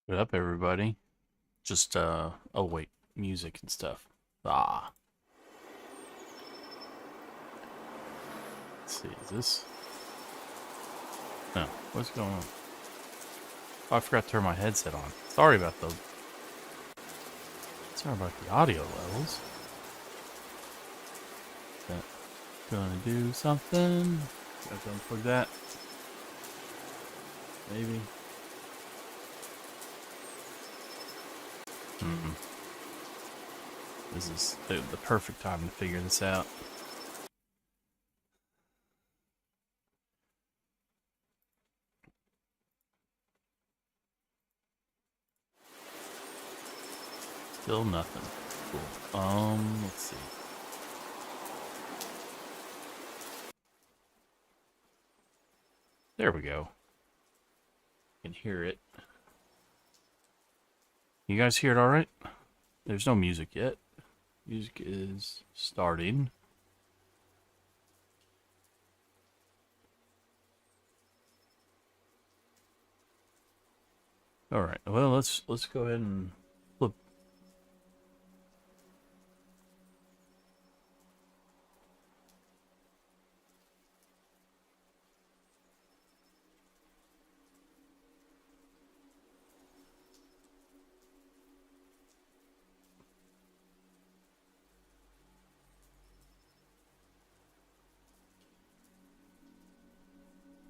What up, everybody? Just, oh wait, music and stuff. Let's see, is this? No, what's going on? Oh, I forgot to turn my headset on. Sorry about the audio levels. Is that gonna do something? Got to unplug that. Maybe. This is the perfect time to figure this out. Still nothing. Cool. Let's see. There we go. You can hear it. You guys hear it all right? There's no music yet. Music is starting. All right. Well, let's go ahead and flip.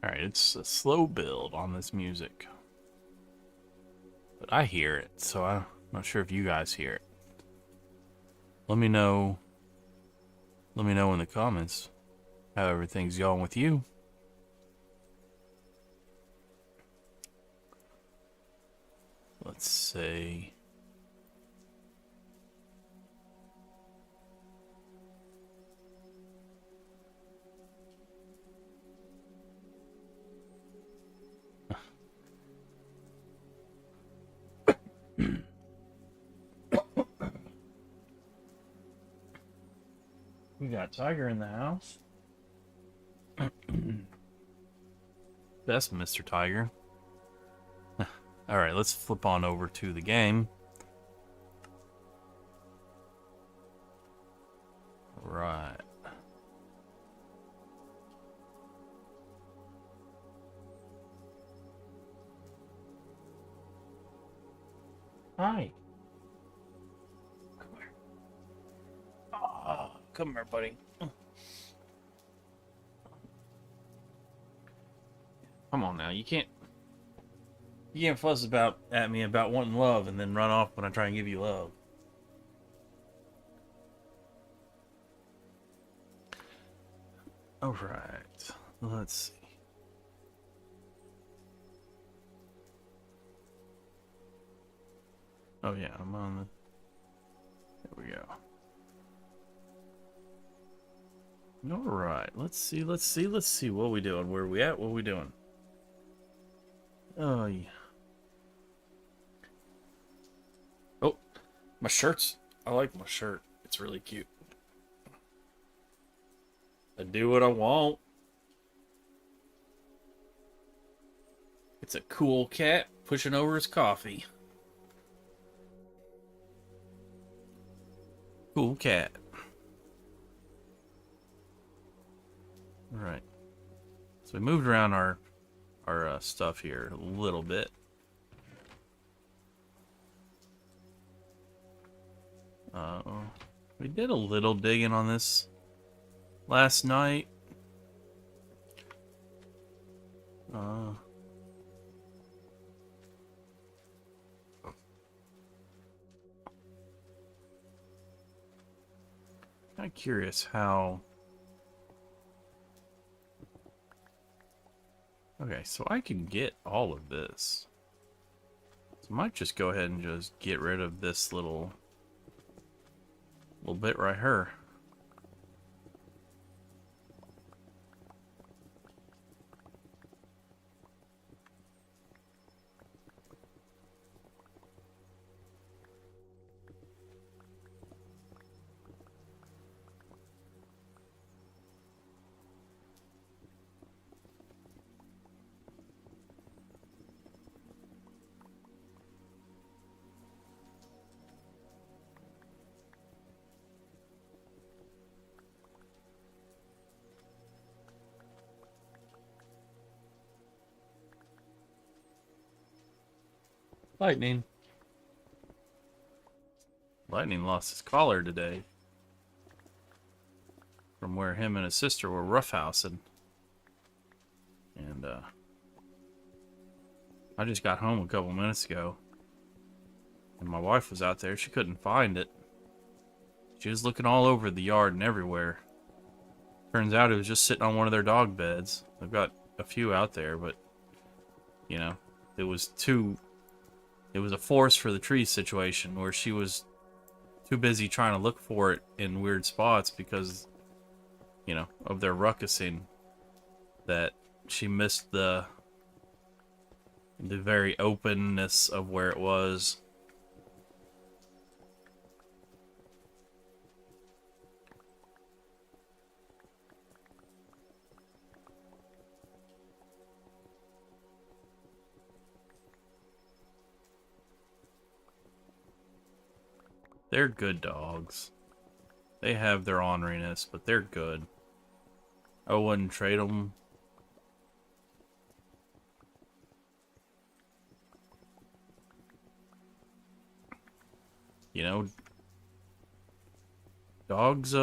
All right, it's a slow build on this music, but I hear it, so I'm not sure if you guys hear it. Let me know. Let me know in the comments how everything's going with you. Let's say. We got Tiger in the house. Best Mr. Tiger. All right, let's flip on over to the game. Right. Hi. Come here. Oh, come here, buddy. Come on now. You can't fuss at me about wanting love and then run off when I try and give you love. All right. Let's see. Oh yeah, I'm on the. There we go. All right. Let's see. What are we doing? Where are we at? What are we doing? Oh yeah. Oh, my shirt's. I like my shirt. It's really cute. I do what I want. It's a cool cat pushing over his coffee. Cool cat. All right. So we moved around our stuff here a little bit. We did a little digging on this last night. Kind of curious how. Okay, so I can get all of this. So I might just go ahead and just get rid of this little bit right here. Lightning. Lightning lost his collar today. From where him and his sister were roughhousing. And, I just got home a couple minutes ago. And my wife was out there. She couldn't find it. She was looking all over the yard and everywhere. Turns out it was just sitting on one of their dog beds. They've got a few out there, but, you know, it was a forest for the trees situation where she was too busy trying to look for it in weird spots because, you know, of their ruckusing, that she missed the very openness of where it was. They're good dogs. They have their orneriness, but they're good. I wouldn't trade them. You know, dogs,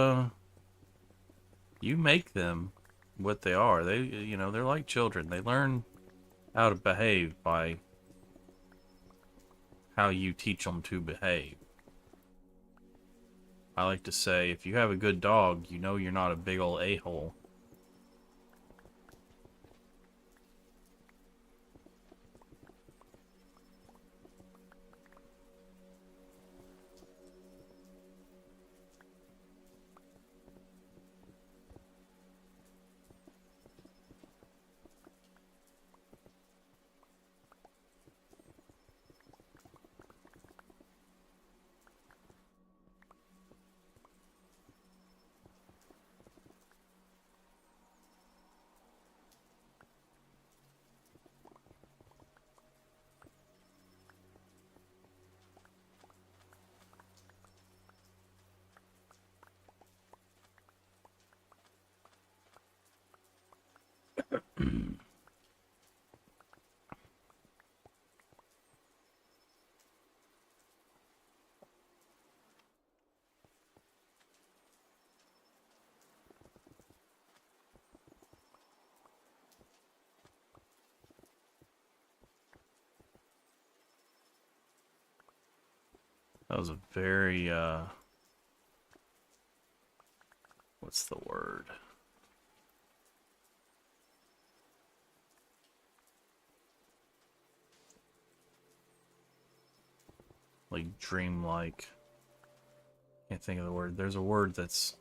you make them what they are. They, you know, they're like children. They learn how to behave by how you teach them to behave. I like to say, if you have a good dog, you know you're not a big old a-hole. That was a very, what's the word? Like, dreamlike. Can't think of the word. There's a word that's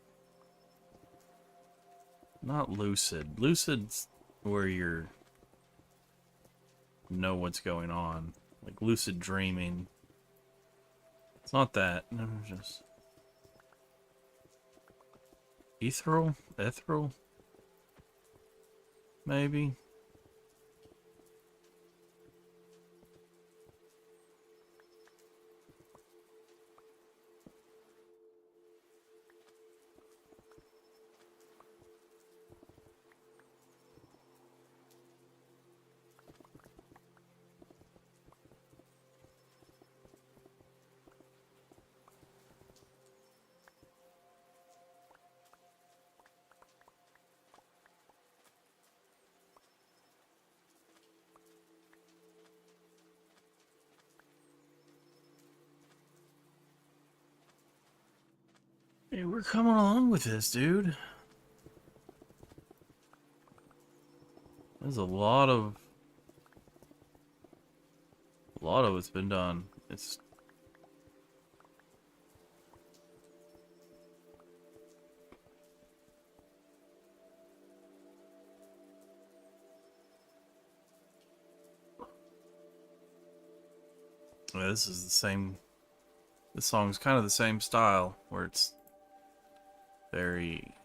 not lucid. Lucid's where you're know what's going on. Like lucid dreaming. It's not that. No, just ethereal? Ethereal? Maybe? Hey, we're coming along with this, dude. There's a lot of it's been done. It's this is the same. This song's kind of the same style, where it's very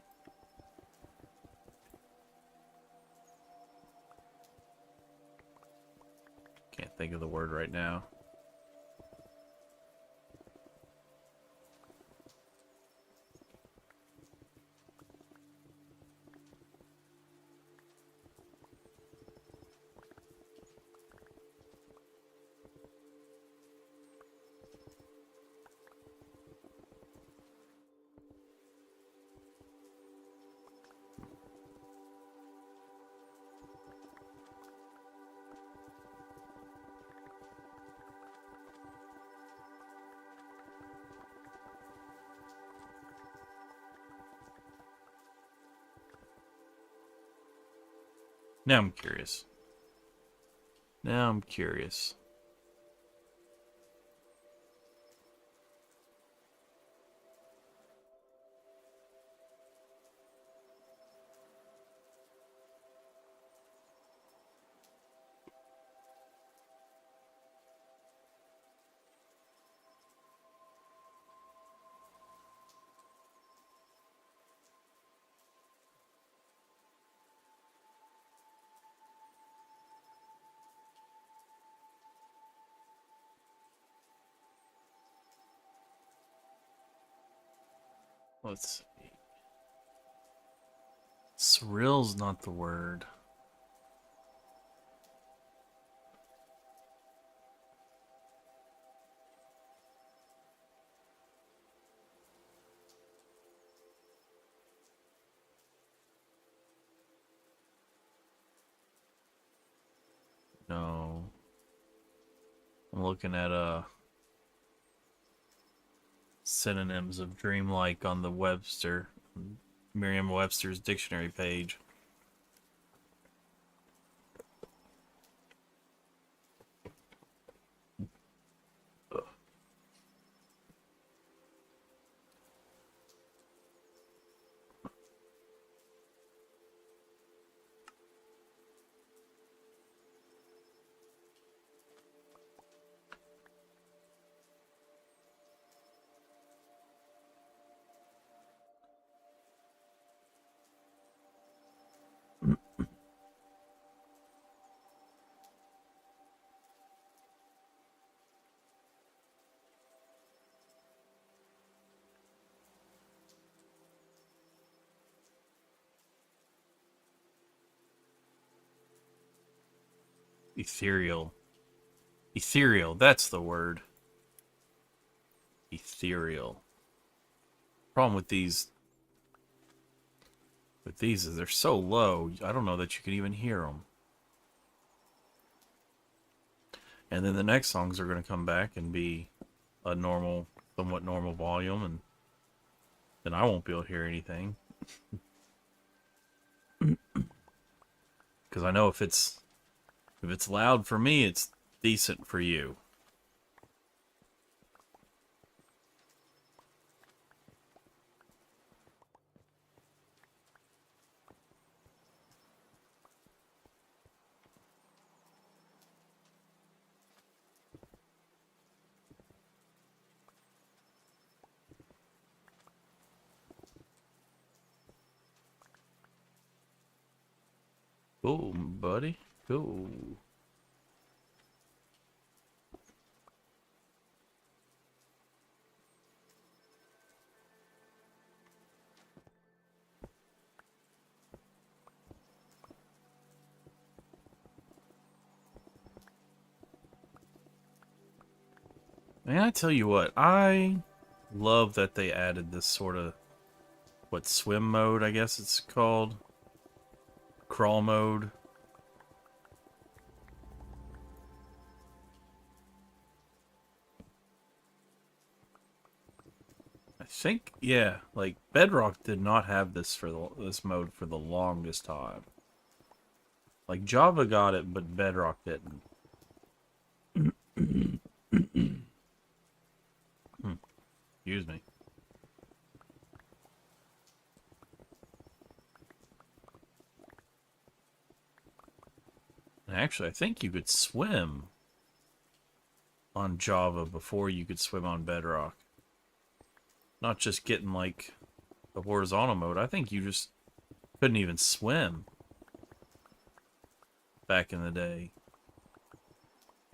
can't think of the word right now. Now I'm curious. Now I'm curious. Let's see. Surreal's not the word. No. I'm looking at synonyms of dreamlike on the Merriam-Webster's dictionary page. Ethereal. Ethereal, that's the word. Ethereal. Problem with these is they're so low, I don't know that you can even hear them. And then the next songs are going to come back and be a normal, somewhat normal volume, and then I won't be able to hear anything. Because I know if it's loud for me, it's decent for you. Cool, buddy. Cool. Man, I tell you what, I love that they added this sort of, swim mode, I guess it's called? Crawl mode. I think, yeah, like Bedrock did not have this this mode for the longest time. Like Java got it, but Bedrock didn't. Excuse me. Actually, I think you could swim on Java before you could swim on Bedrock. Not just getting like the horizontal mode. I think you just couldn't even swim back in the day.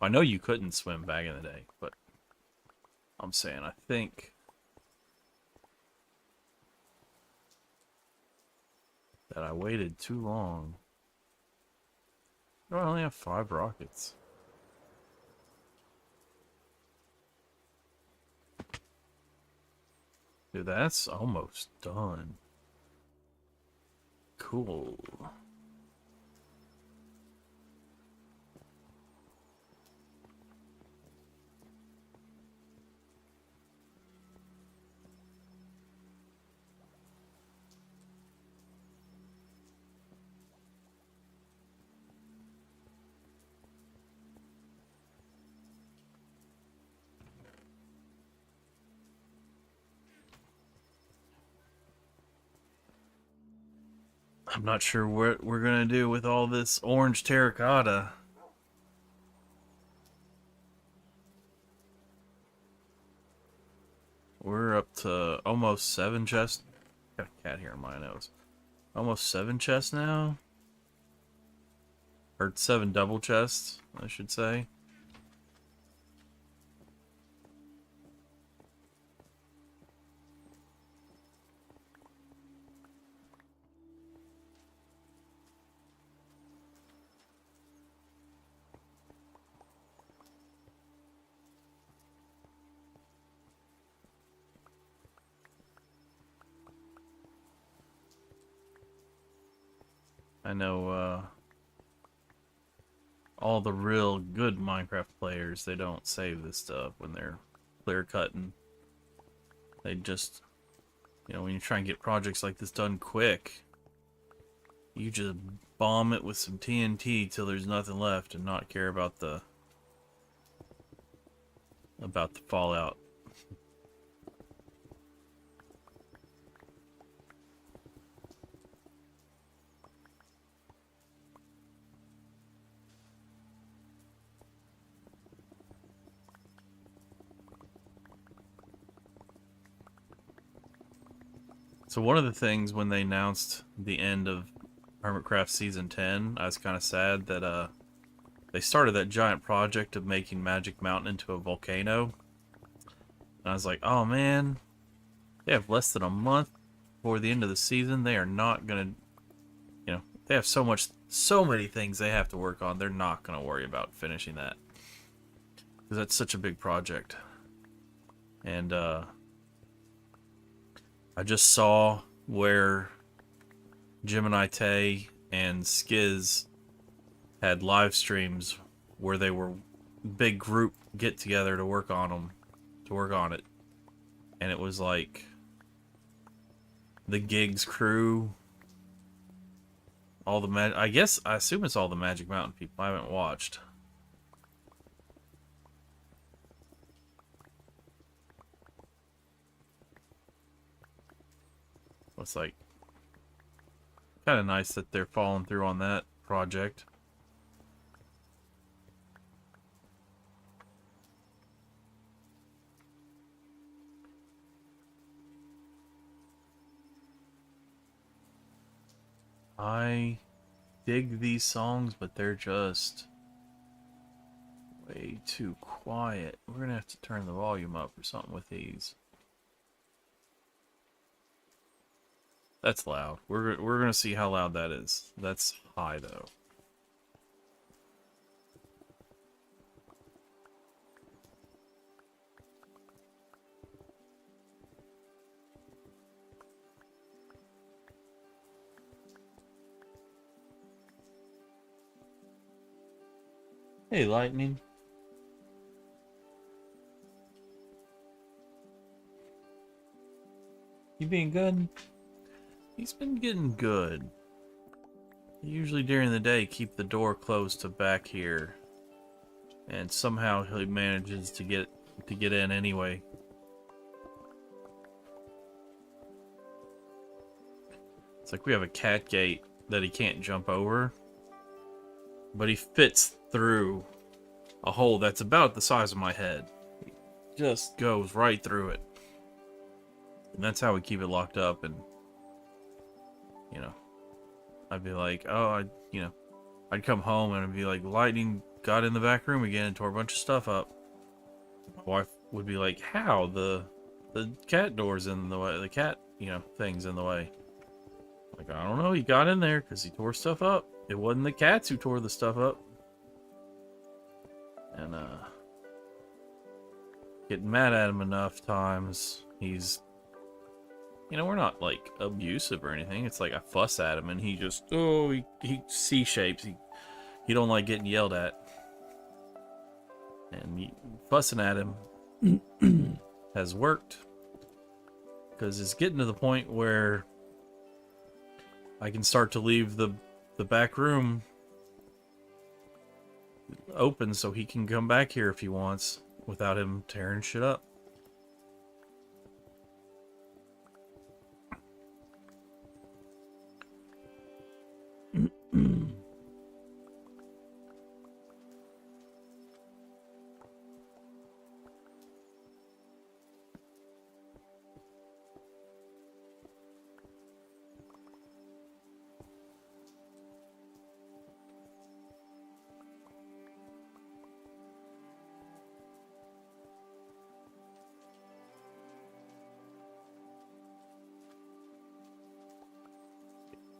I know you couldn't swim back in the day, but I'm saying I think that I waited too long. I only have 5 rockets. Dude, that's almost done. Cool. I'm not sure what we're gonna do with all this orange terracotta. We're up to almost 7 chests. Got a cat here in my nose. Almost 7 chests now. Or 7 double chests, I should say. I know, all the real good Minecraft players, they don't save this stuff when they're clear cutting. They just, you know, when you try and get projects like this done quick, you just bomb it with some TNT till there's nothing left and not care about the fallout. So one of the things when they announced the end of Hermitcraft Season 10, I was kind of sad that they started that giant project of making Magic Mountain into a volcano. And I was like, oh man, they have less than a month before the end of the season. They are not gonna, you know, they have so many things they have to work on. They're not gonna worry about finishing that. Because that's such a big project. And I just saw where Gemini Tay and Skiz had live streams where they were big group get together to work on it, and it was like the Gigs crew, all the I assume it's all the Magic Mountain people. I haven't watched. It's like kind of nice that they're following through on that project. I dig these songs, but they're just way too quiet. We're gonna have to turn the volume up or something with these. That's loud. We're gonna see how loud that is. That's high though. Hey, Lightning. You being good? He's been getting good. Usually during the day, keep the door closed to back here, and somehow he manages to get in anyway. It's like we have a cat gate that he can't jump over, but he fits through a hole that's about the size of my head. He just goes right through it, and that's how we keep it locked up. And you know, I'd be like, oh, I'd come home and I'd be like, Lightning got in the back room again and tore a bunch of stuff up. My wife would be like, how? The cat door's in the way, the cat, thing's in the way. Like, I don't know, he got in there because he tore stuff up. It wasn't the cats who tore the stuff up. And, getting mad at him enough times, he's, we're not, like, abusive or anything. It's like I fuss at him and he just, he C-shapes. He don't like getting yelled at. And fussing at him has worked. Because it's getting to the point where I can start to leave the back room open so he can come back here if he wants without him tearing shit up.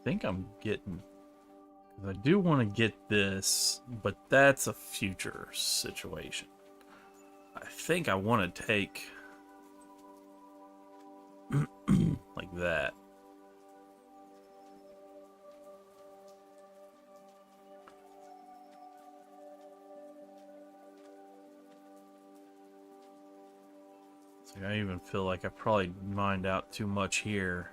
think I'm getting... I do want to get this, but that's a future situation. I think I want to take... like that. So I even feel like I probably mined out too much here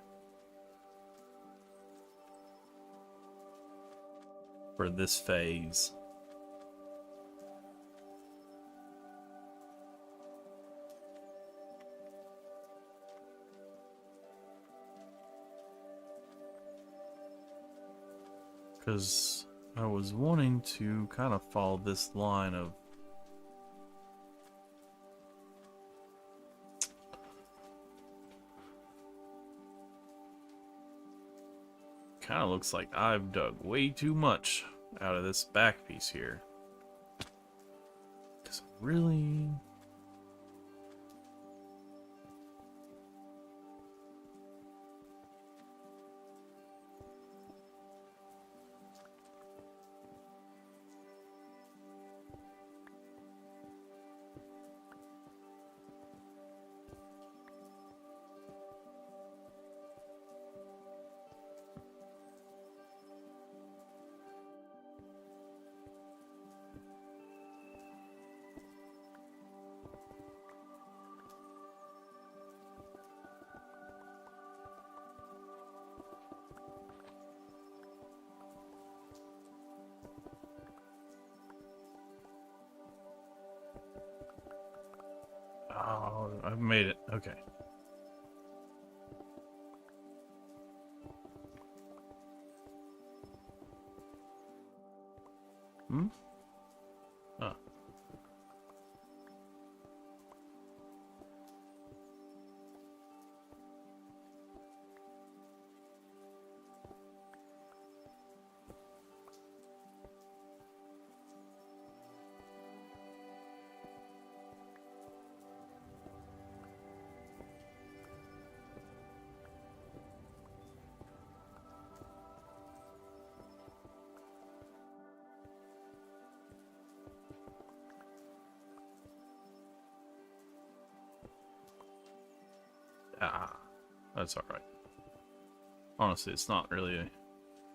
for this phase. Because I was wanting to kind of follow this line of kind of looks like I've dug way too much out of this back piece here. Because really... Oh, I've made it. Okay. Hmm? Oh. Ah, that's alright. Honestly, it's not really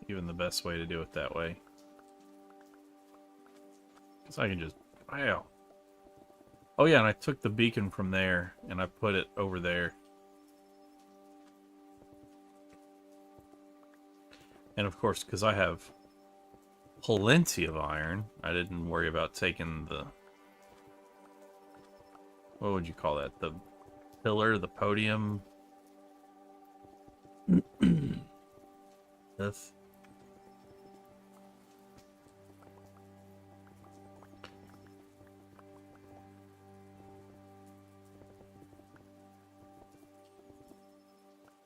even the best way to do it that way. Because I can just... Wow. Oh yeah, and I took the beacon from there, and I put it over there. And of course, because I have plenty of iron, I didn't worry about taking the... What would you call that? The pillar, the podium? This...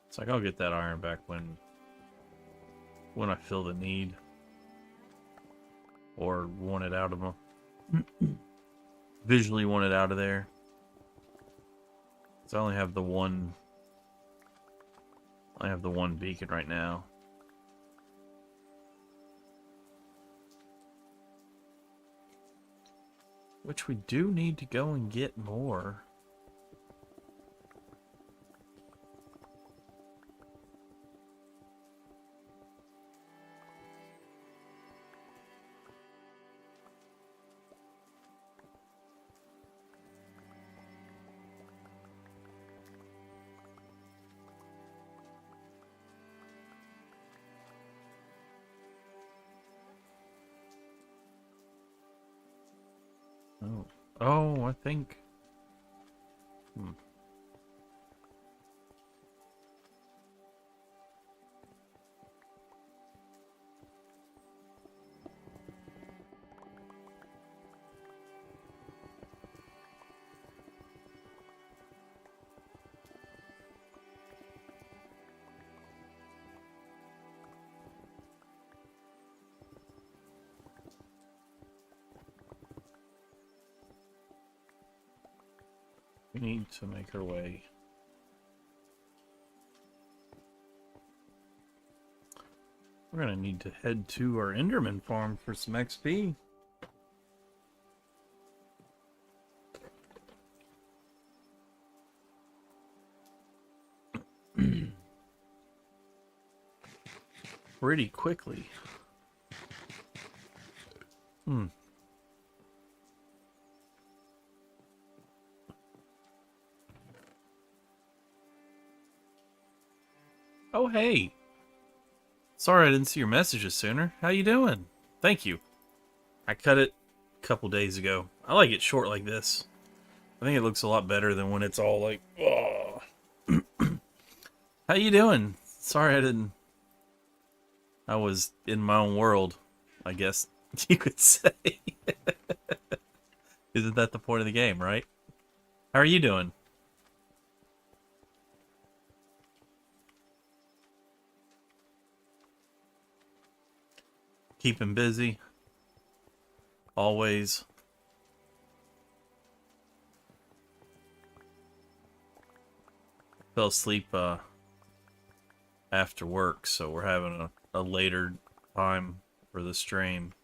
It's like I'll get that iron back when I feel the need or want it out of them. Visually want it out of there. So I only have the one. I have the one beacon right now. Which we do need to go and get more. Oh, oh, I think. We need to make our way. We're gonna need to head to our Enderman farm for some XP. Pretty quickly. Oh, hey. Sorry I didn't see your messages sooner. How you doing? Thank you. I cut it a couple days ago. I like it short like this. I think it looks a lot better than when it's all like, oh. How you doing? Sorry I was in my own world, I guess you could say. Isn't that the point of the game, right? How are you doing? Keeping busy? Always? Fell asleep after work, so we're having a later time for the stream.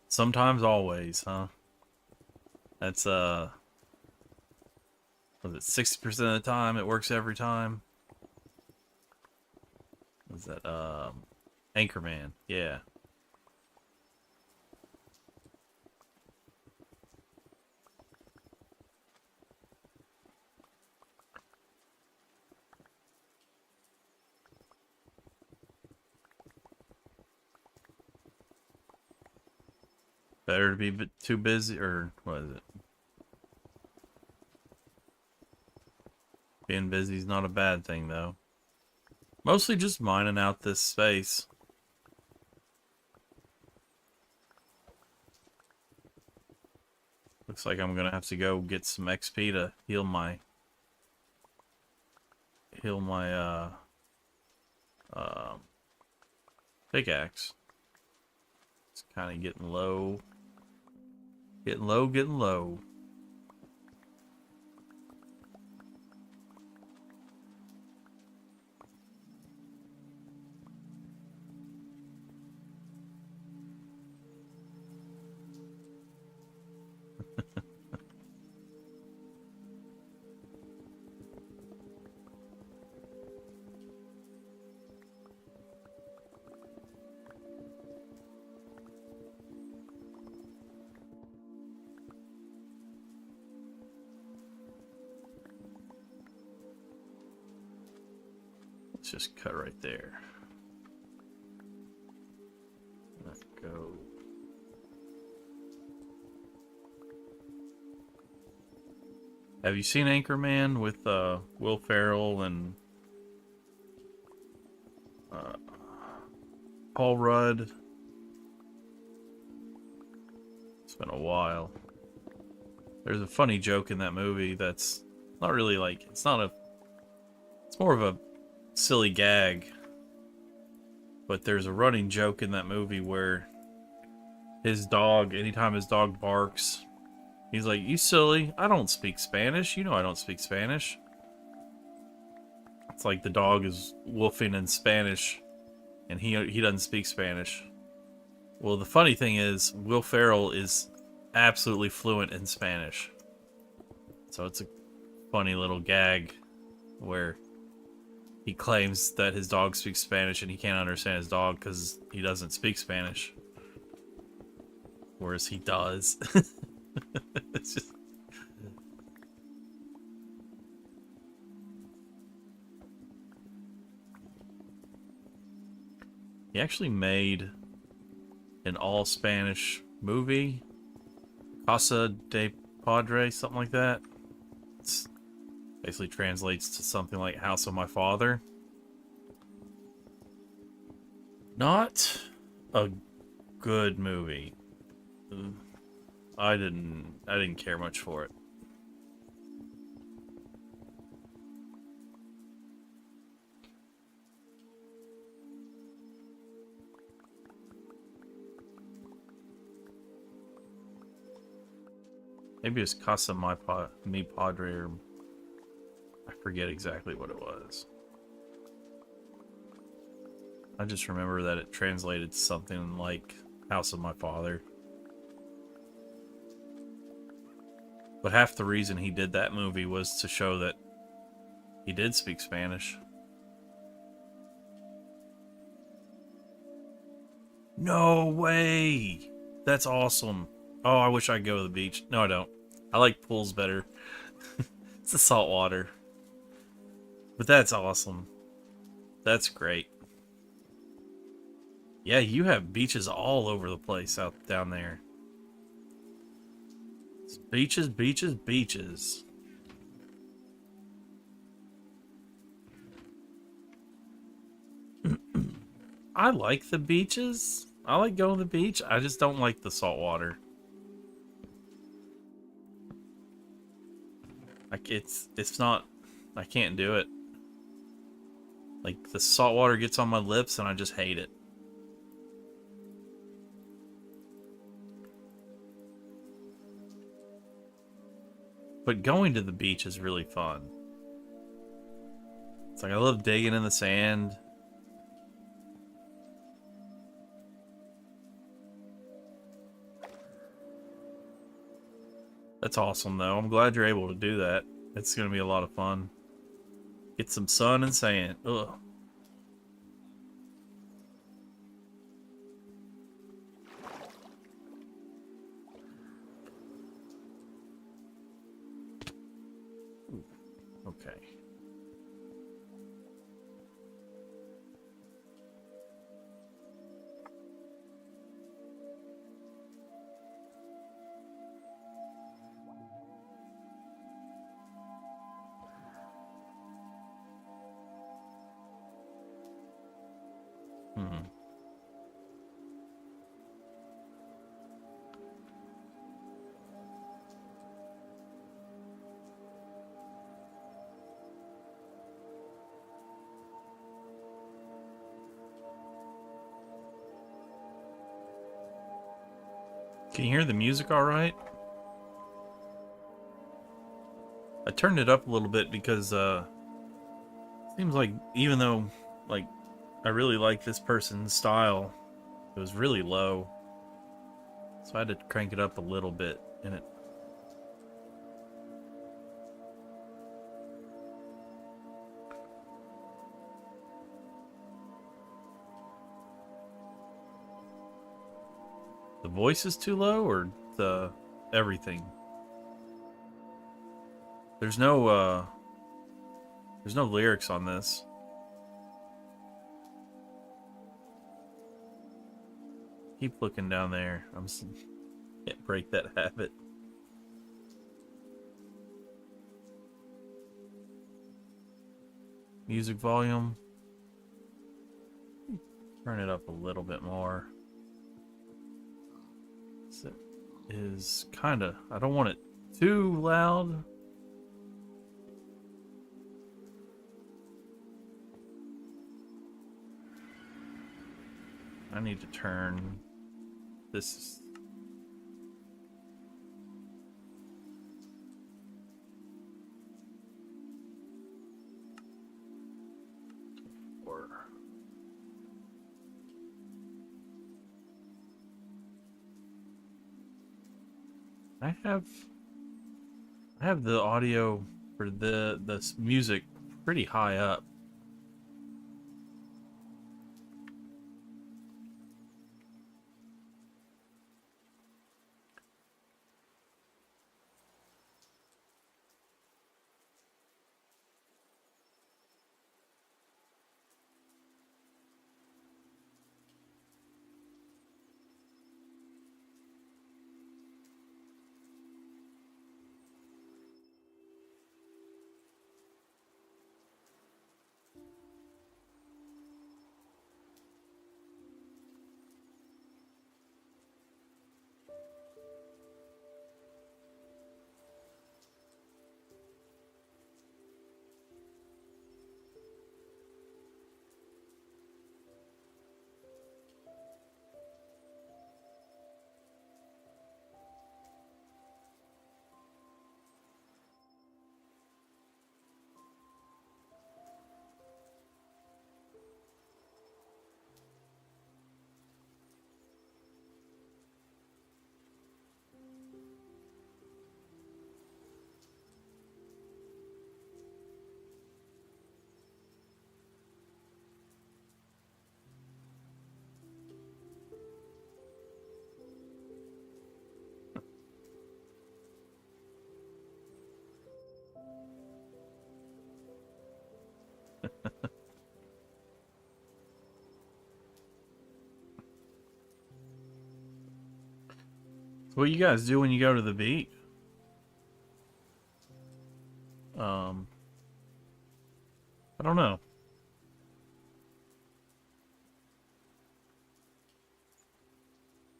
Sometimes always, huh? That's was it 60% of the time it works every time? Was that Anchorman? Yeah. Better to be too busy, or what is it? Being busy is not a bad thing, though. Mostly just mining out this space. Looks like I'm gonna have to go get some XP to heal my pickaxe. It's kind of getting low. Getting low, getting low. Let's just cut right there. Let's go. Have you seen Anchorman with Will Ferrell and Paul Rudd? It's been a while. There's a funny joke in that movie that's not really like, it's more of a silly gag. But there's a running joke in that movie where his dog, anytime his dog barks, he's like, "You silly, I don't speak Spanish. You know I don't speak Spanish." It's like the dog is woofing in Spanish, and he doesn't speak Spanish. Well, the funny thing is, Will Ferrell is absolutely fluent in Spanish. So it's a funny little gag where he claims that his dog speaks Spanish and he can't understand his dog because he doesn't speak Spanish. Whereas he does. It's just... He actually made an all-Spanish movie, Casa de Padre, something like that. It's basically translates to something like House of My Father. Not a good movie. I didn't care much for it. Maybe it's Casa Mi Padre, or I forget exactly what it was. I just remember that it translated to something like House of My Father. But half the reason he did that movie was to show that he did speak Spanish. No way! That's awesome. Oh, I wish I could go to the beach. No, I don't. I like pools better. It's the salt water. But that's awesome. That's great. Yeah, you have beaches all over the place out down there. It's beaches, beaches, beaches. I like the beaches. I like going to the beach. I just don't like the salt water. Like it's not. I can't do it. Like the salt water gets on my lips and I just hate it. But going to the beach is really fun. It's like I love digging in the sand. That's awesome, though. I'm glad you're able to do that. It's going to be a lot of fun. Get some sun and sand. Ugh. Okay. Hmm. Can you hear the music all right? I turned it up a little bit because seems like even though like I really like this person's style, it was really low. So I had to crank it up a little bit and it the voice is too low or the everything. There's no lyrics on this. Keep looking down there. Can't break that habit. Music volume. Turn it up a little bit more. So it is kind of. I don't want it too loud. I need to turn this. Or I have the audio for the music pretty high up. What you guys do when you go to the beach? I don't know.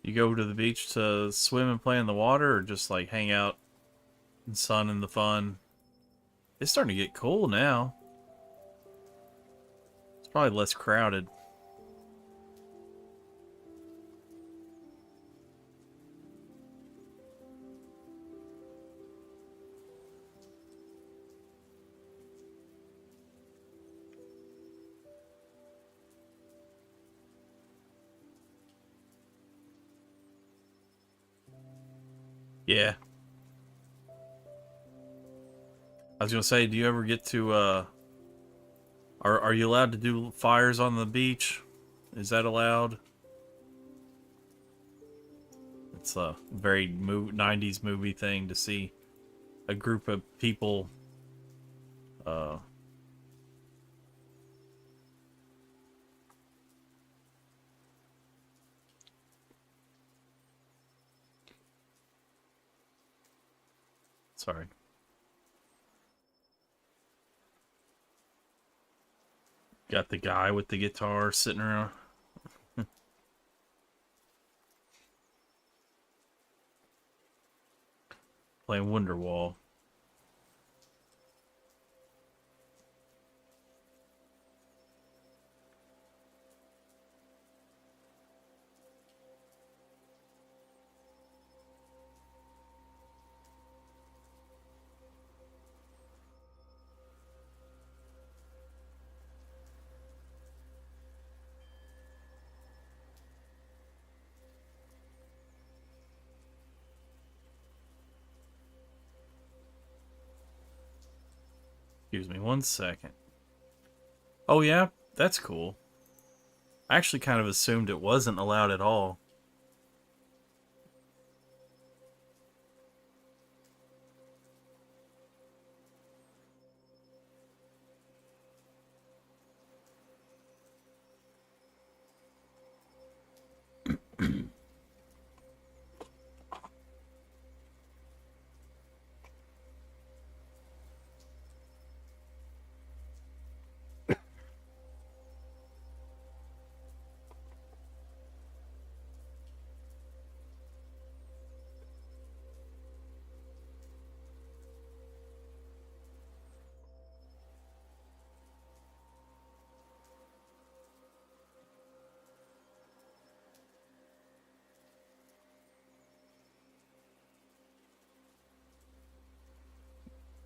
You go to the beach to swim and play in the water, or just like hang out in the sun and the fun? It's starting to get cool now. It's probably less crowded. Yeah. I was gonna say, do you ever get to are you allowed to do fires on the beach? Is that allowed? It's a very 90s movie thing to see a group of people uh sorry. Got the guy with the guitar sitting around playing Wonderwall. Excuse me one second. Oh yeah, that's cool. I actually kind of assumed it wasn't allowed at all.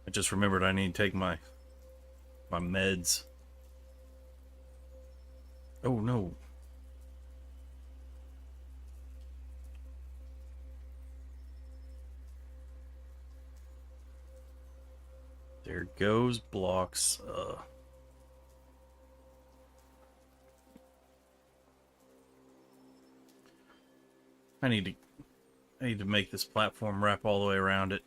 I just remembered I need to take my meds. Oh no. There goes blocks. I need to make this platform wrap all the way around it.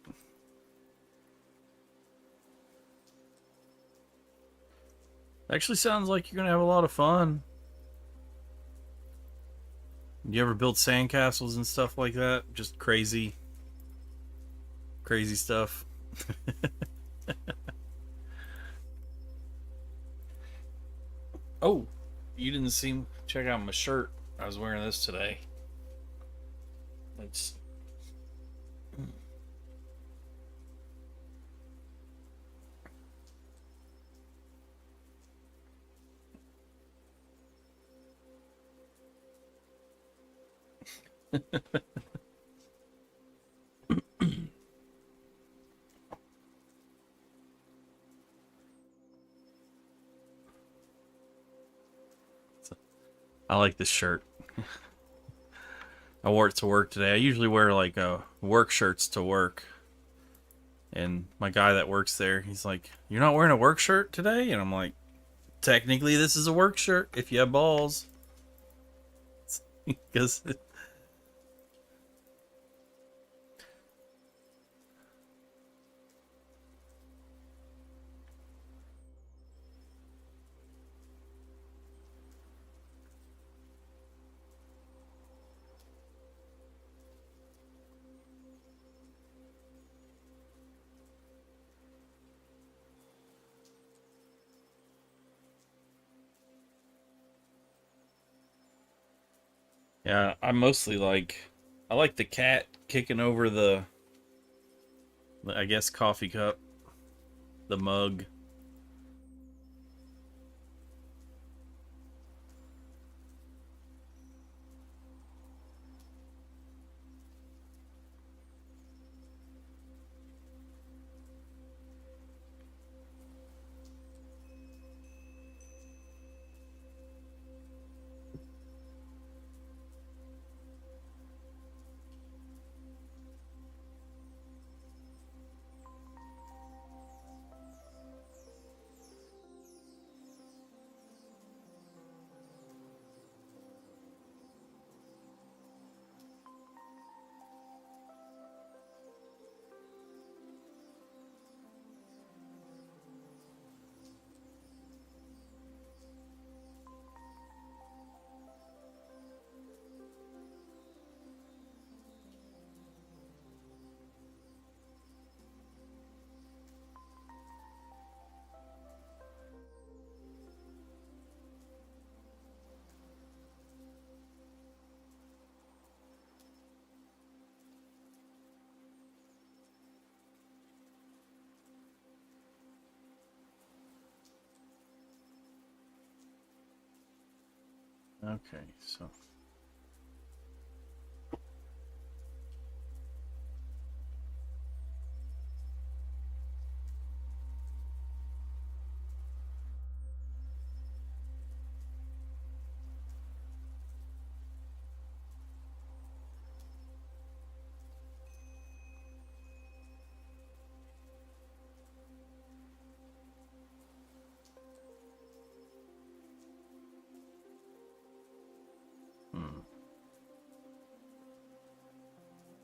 Actually sounds like you're gonna have a lot of fun. You ever build sandcastles and stuff like that? Just crazy stuff. Oh, you didn't seem check out my shirt. I was wearing this today. It's I like this shirt. I wore it to work today. I usually wear like work shirts to work. And my guy that works there, he's like, "You're not wearing a work shirt today?" And I'm like, "Technically, this is a work shirt if you have balls." Because Yeah, I like the cat kicking over I guess, coffee cup, the mug. Okay, so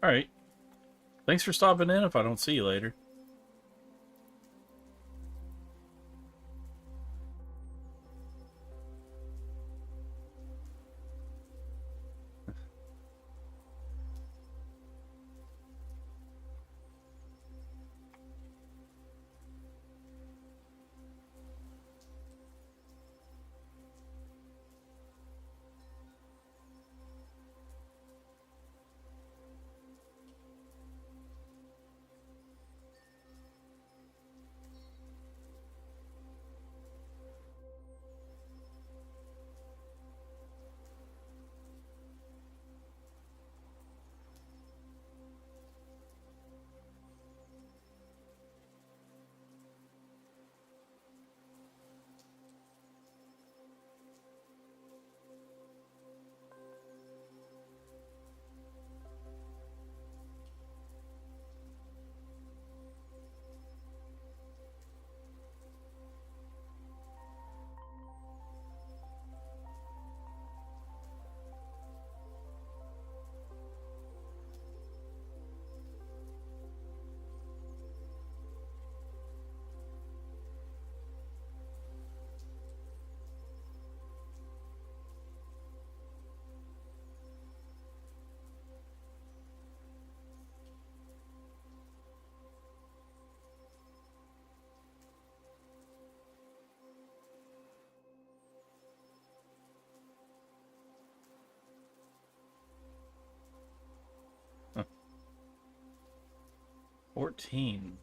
'All right. Thanks for stopping in if I don't see you later. Huh. 14.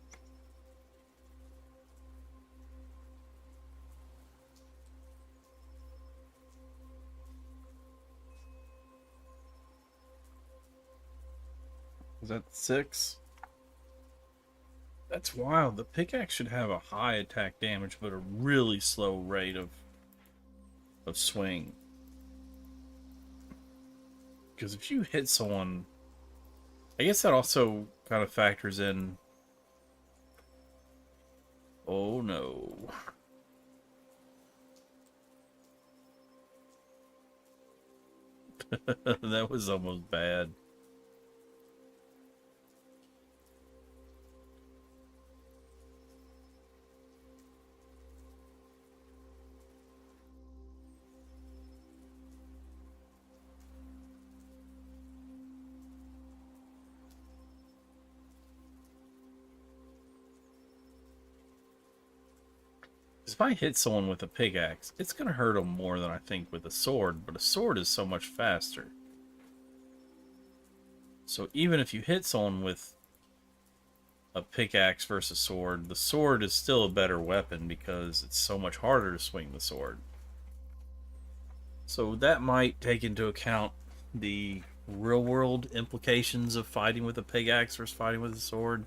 Is that 6? That's wild. The pickaxe should have a high attack damage, but a really slow rate of swing. Because if you hit someone, I guess that also kind of factors in. Oh no. That was almost bad. If I hit someone with a pickaxe, it's going to hurt them more than I think with a sword, but a sword is so much faster. So even if you hit someone with a pickaxe versus sword, the sword is still a better weapon because it's so much harder to swing the sword. So that might take into account the real world implications of fighting with a pickaxe versus fighting with a sword.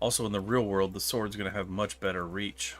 Also, in the real world, the sword's going to have much better reach.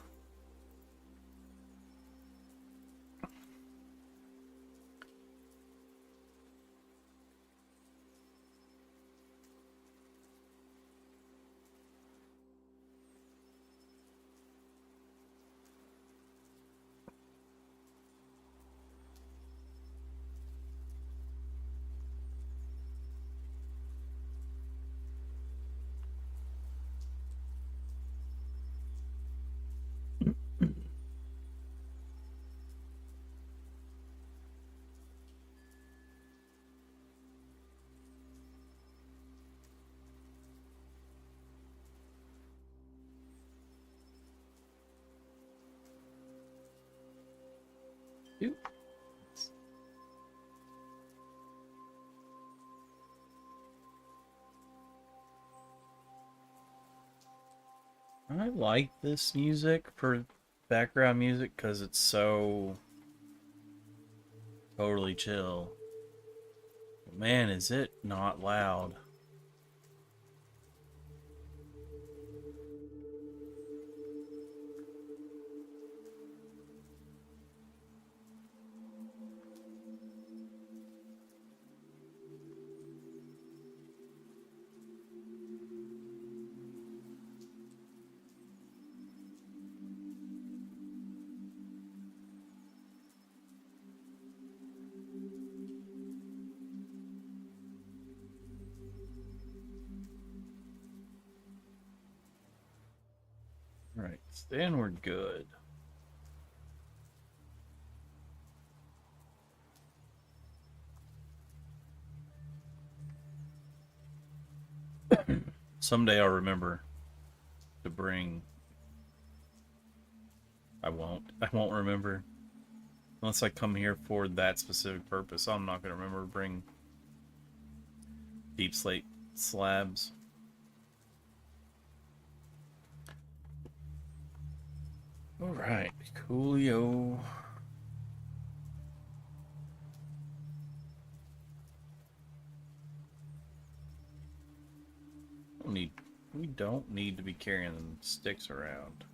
I like this music for background music because it's so totally chill. Man, is it not loud. Right, then we're good. Someday I'll remember to bring. I won't. I won't remember. Unless I come here for that specific purpose, I'm not going to remember to bring deep slate slabs. Alright, coolio. We don't need to be carrying sticks around.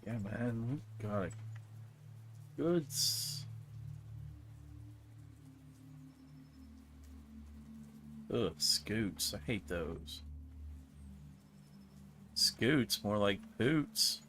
Yeah, man, we got it. Goods. Ugh, scoots. I hate those. Scoots, more like poots.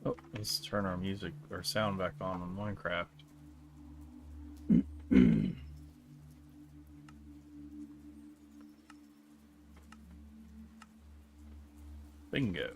Oh, let's turn our music or sound back on Minecraft. Bingo.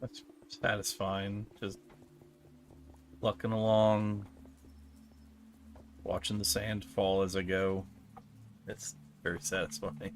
That's satisfying. Just plucking along, watching the sand fall as I go. It's very satisfying.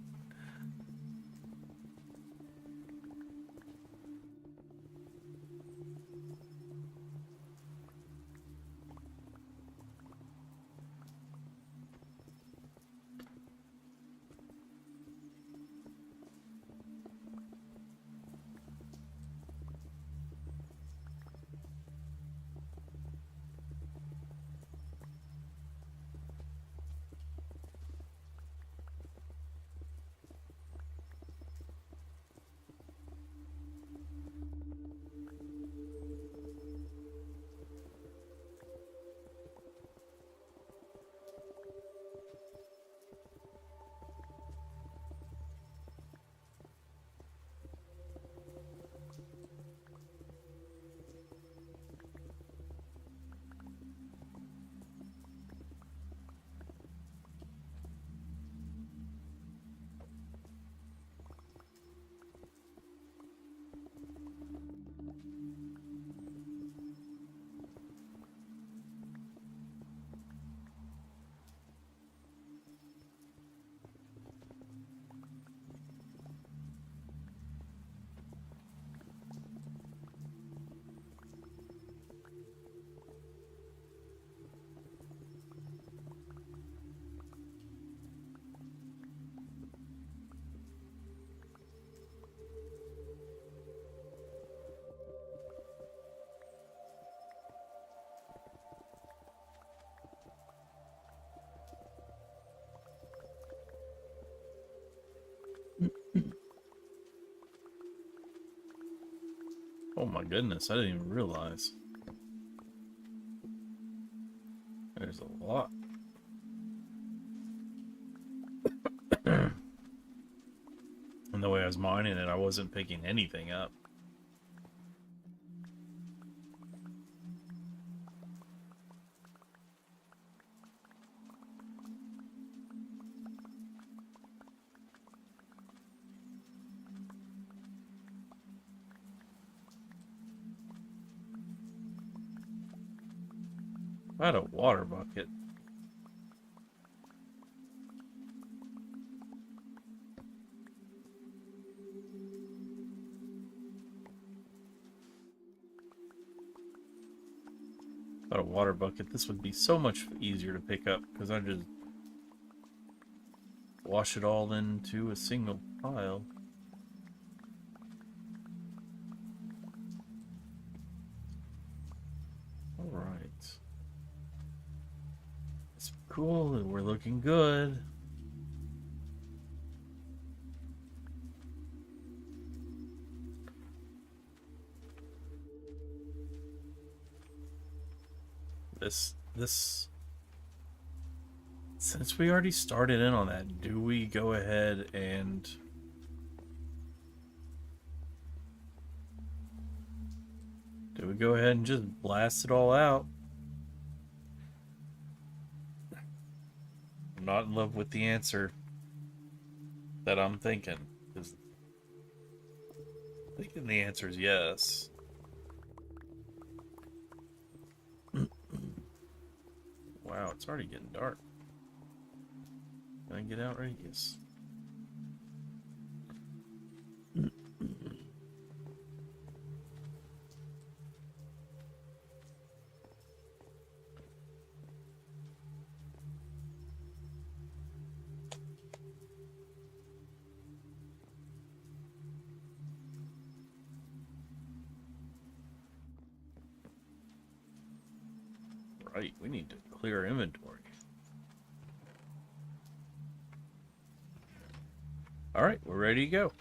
Oh my goodness, I didn't even realize. There's a lot. And the way I was mining it, I wasn't picking anything up. I had a water bucket. Without a water bucket, this would be so much easier to pick up because I just wash it all into a single pile. All right. It's cool. We're looking good. This since we already started in on that, do we go ahead and just blast it all out? I'm not in love with the answer that I'm thinking. Because thinking the answer is yes. Wow, it's already getting dark. Can I get out right? Yes. Right, we need to clear inventory. All right, we're ready to go.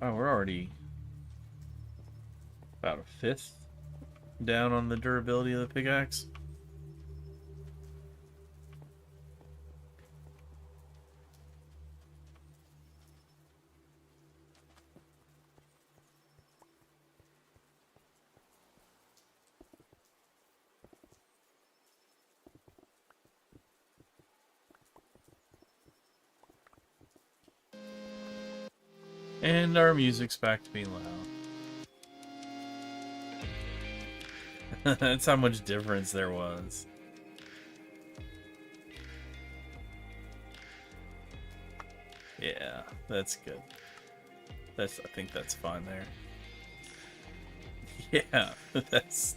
Wow, we're already about a fifth down on the durability of the pickaxe. And our music's back to being loud. That's how much difference there was. Yeah, that's good. I think that's fine there. Yeah, that's...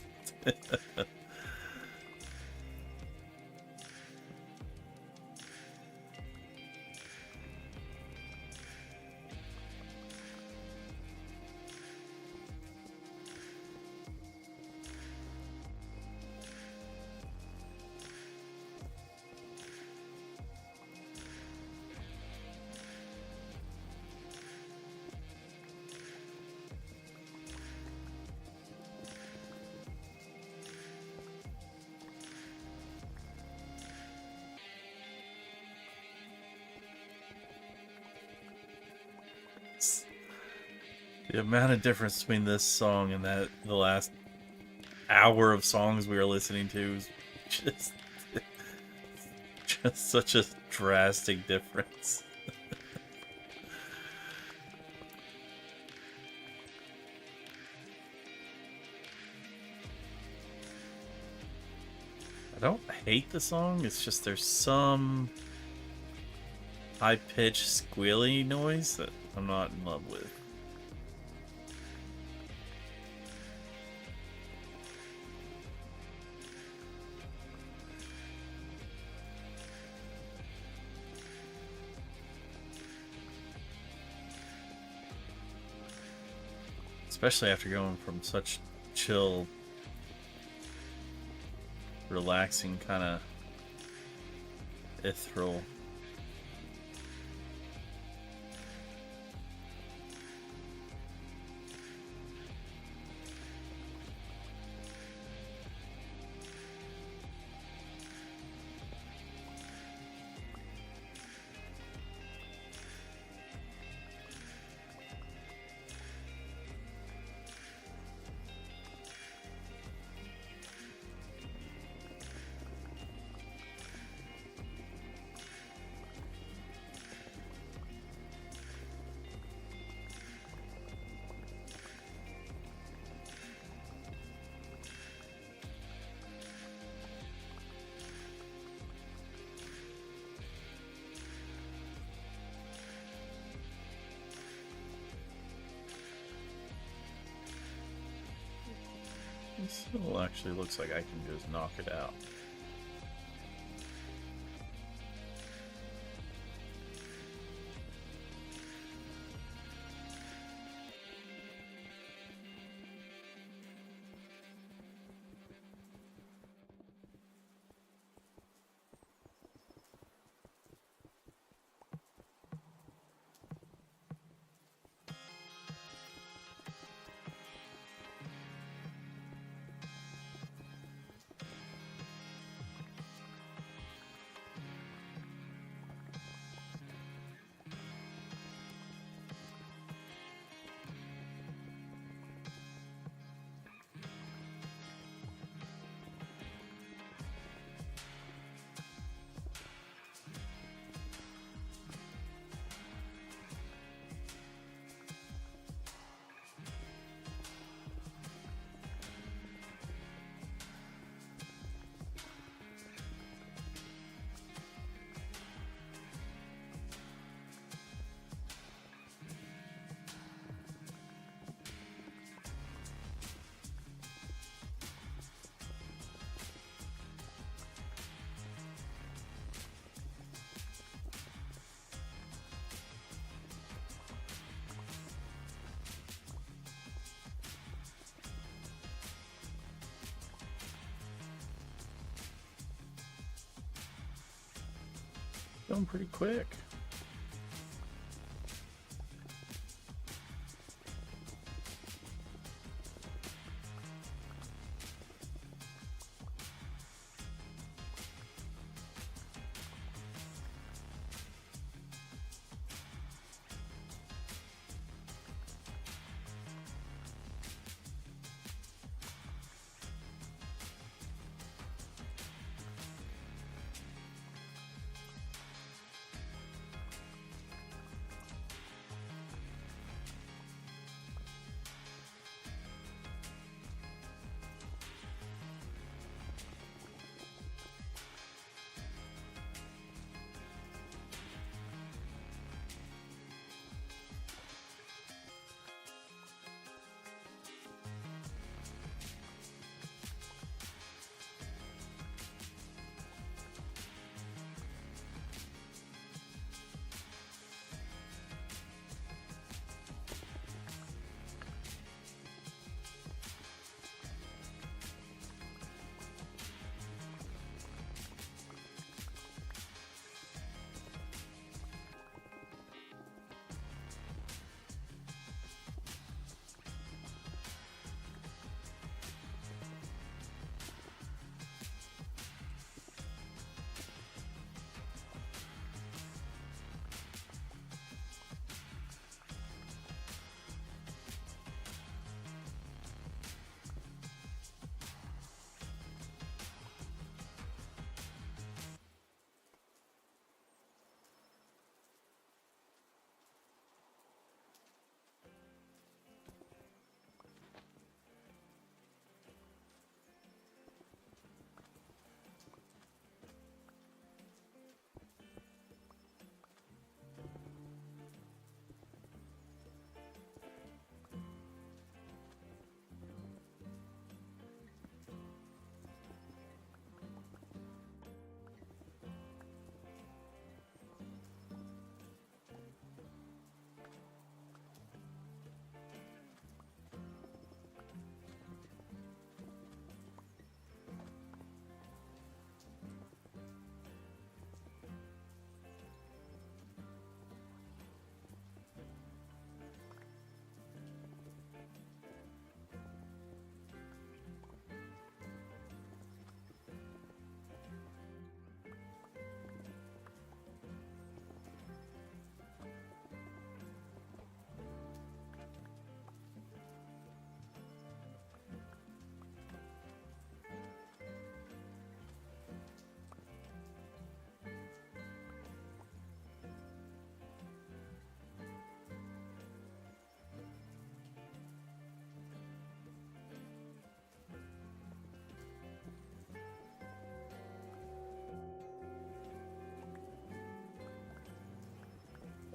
The amount of difference between this song and the last hour of songs we were listening to is just just such a drastic difference. I don't hate the song, it's just there's some high-pitched squealy noise that I'm not in love with. Especially after going from such chill, relaxing kind of ethereal. This still actually looks like I can just knock it out. Going pretty quick.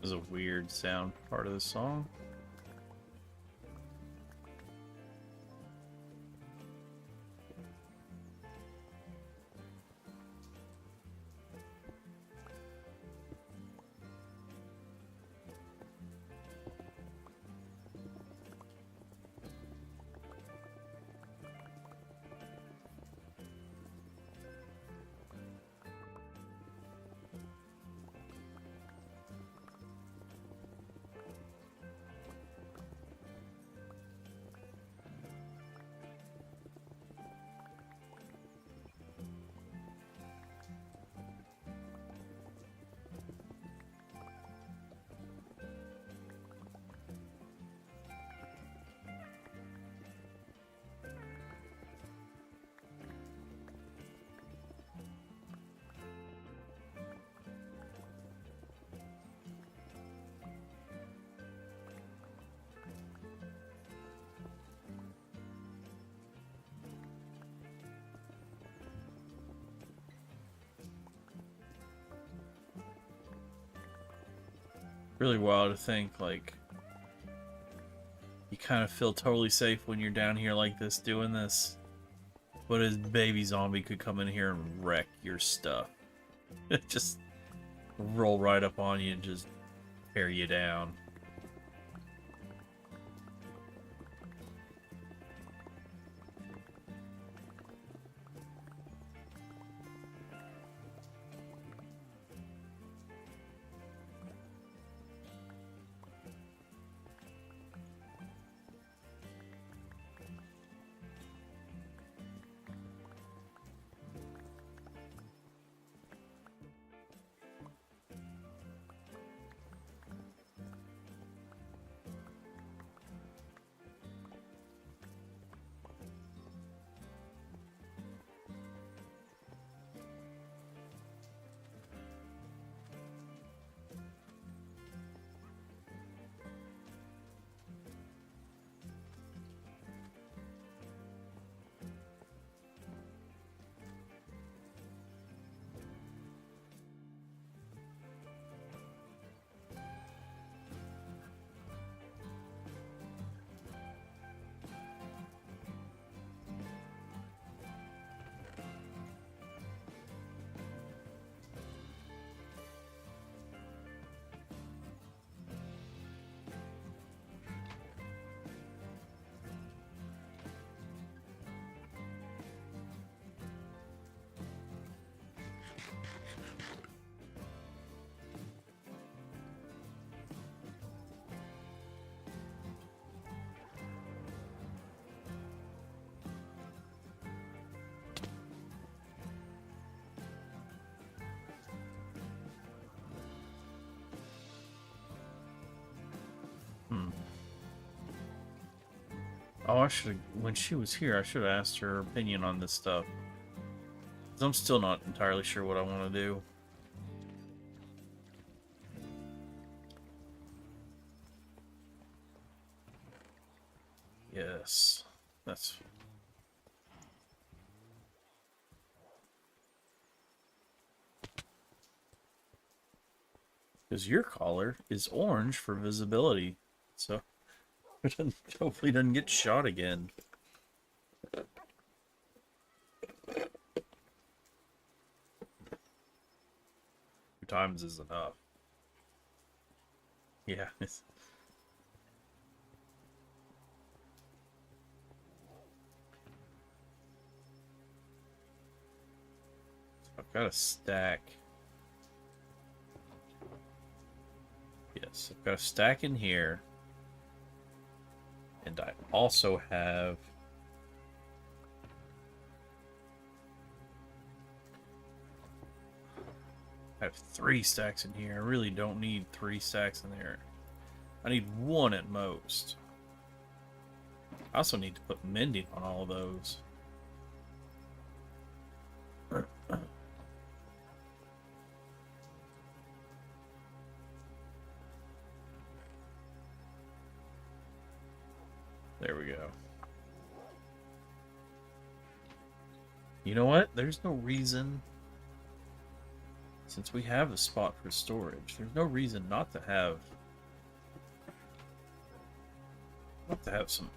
There's a weird sound part of the song. Really wild to think, like, you kind of feel totally safe when you're down here like this doing this, but a baby zombie could come in here and wreck your stuff. Just roll right up on you and just tear you down. Oh, I should have, when she was here, I should have asked her opinion on this stuff. 'Cause I'm still not entirely sure what I want to do. Yes, that's... Because your collar is orange for visibility, so it hopefully doesn't get shot again. 2 times is enough. Yeah. I've got a stack. Yes, I've got a stack in here. And I also have... I have 3 stacks in here. I really don't need 3 stacks in there. I need 1 at most. I also need to put mending on all of those. There we go. You know what? There's no reason Since we have a spot for storage, there's no reason not to have some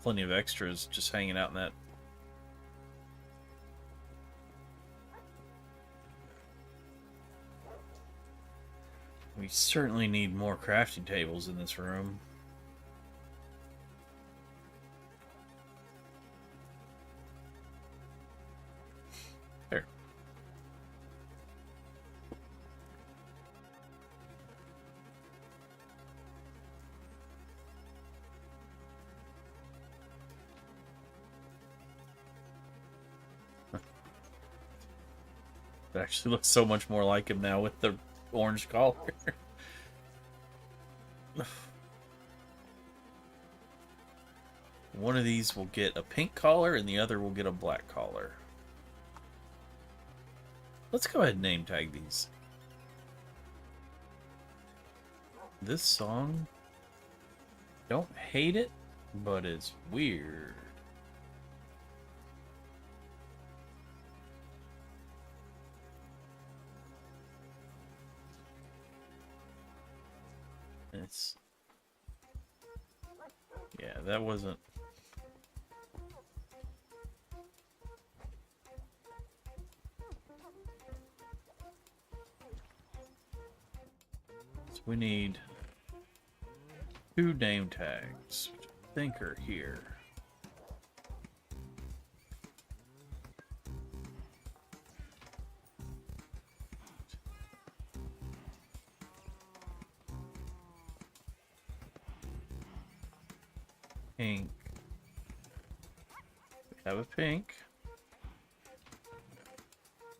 plenty of extras just hanging out in that. We certainly need more crafting tables in this room. There. It actually looks so much more like him now with the orange collar. One of these will get a pink collar and the other will get a black collar. Let's go ahead and name tag these. This song, don't hate it, but it's weird. It's... yeah, that wasn't... so we need 2 name tags, which I think are here. Pink. We have a pink.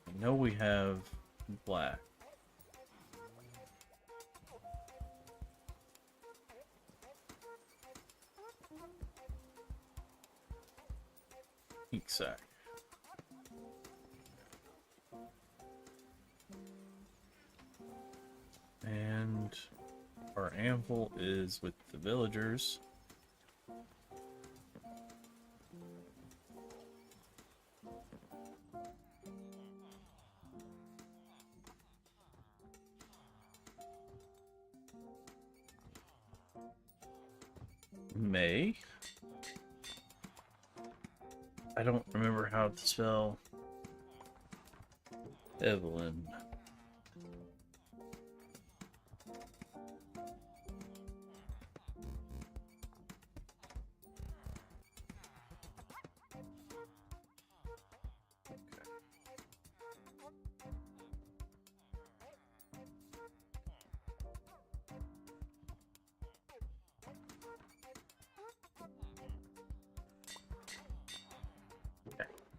I know we have black. Pink sack. And our anvil is with the villagers. May. I don't remember how to spell Evelyn.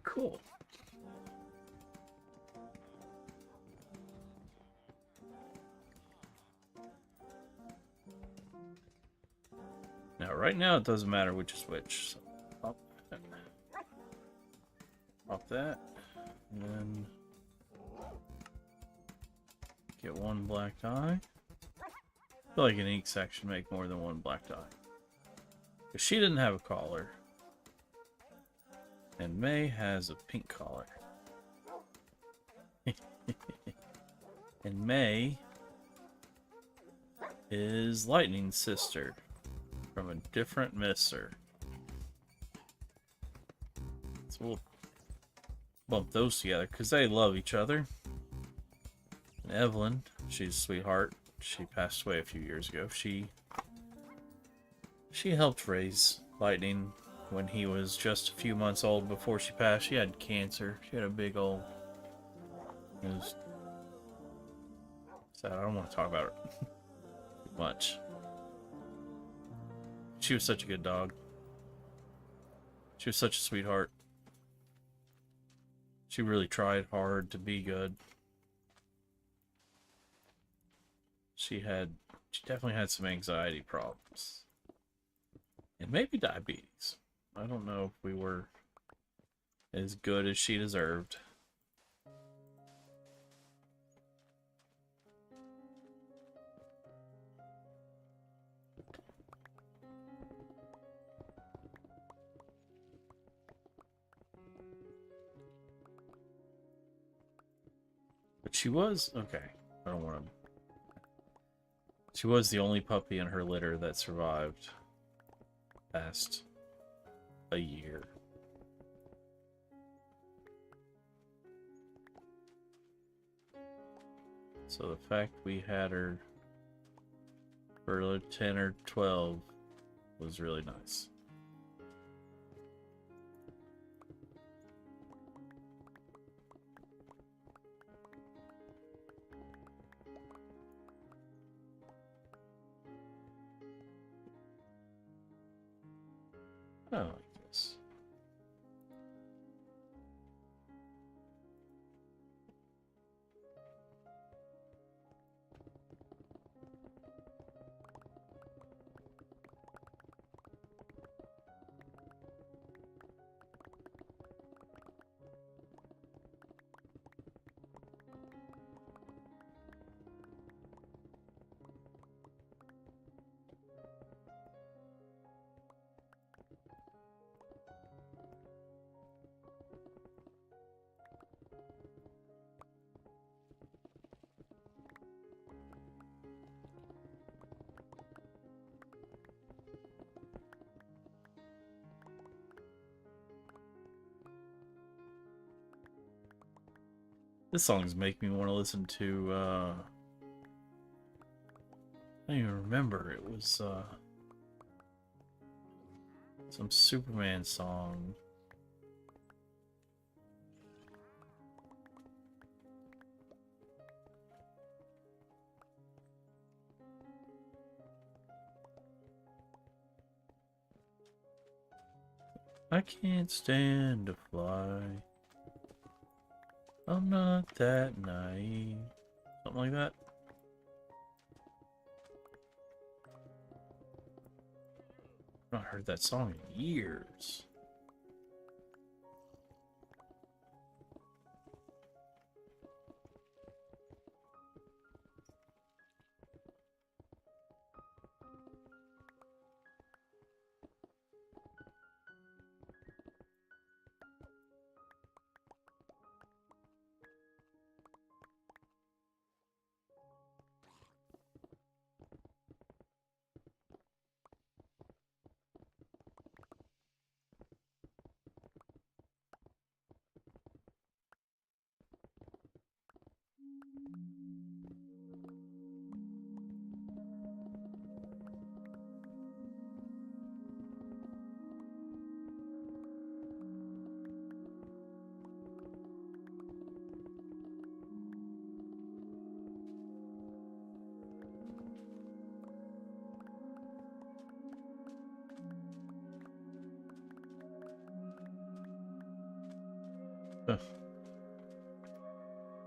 Cool. Now, right now, it doesn't matter which is which. So pop that, and then get 1 black dye. I feel like an ink sack should make more than 1 black dye. Because she didn't have a collar. And May has a pink collar. And May is Lightning's sister from a different mister. So we'll bump those together because they love each other. And Evelyn, she's a sweetheart. She passed away a few years ago. She helped raise Lightning when he was just a few months old before she passed. She had cancer. She had a big old... it was sad. I don't want to talk about it too much. She was such a good dog. She was such a sweetheart. She really tried hard to be good. She definitely had some anxiety problems. And maybe diabetes. I don't know if we were as good as she deserved. But she was okay. I don't want to. She was the only puppy in her litter that survived past a year. So the fact we had her for 10 or 12 was really nice. I like this. This song's making me want to listen to, I don't even remember. It was, some Superman song. I can't stand to fly. I'm not that naive. Something like that. I've not heard that song in years.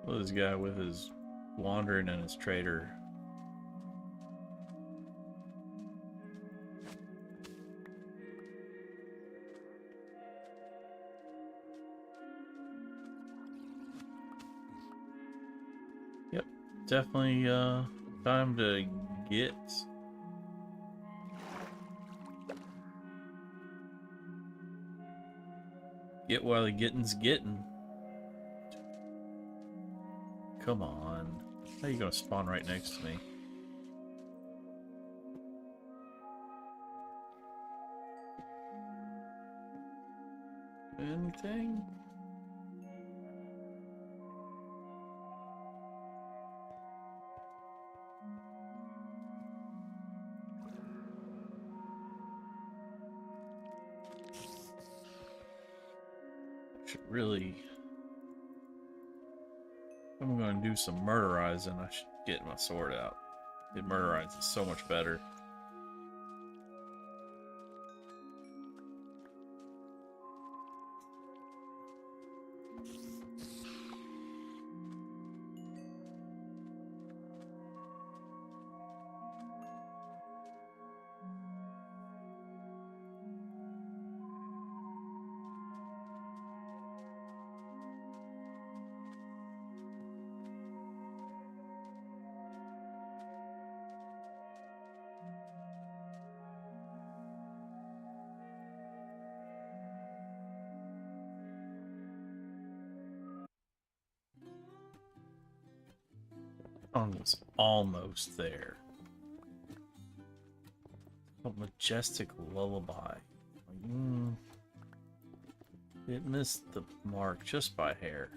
Well, this guy with his wandering and his trader. Yep, definitely time to get while the getting's getting. Come on. How are you gonna spawn right next to me? Anything? Should really... If I'm gonna do some murderizing, I should get my sword out. The murderize is so much better. song was almost there. A majestic lullaby. It missed the mark just by hair.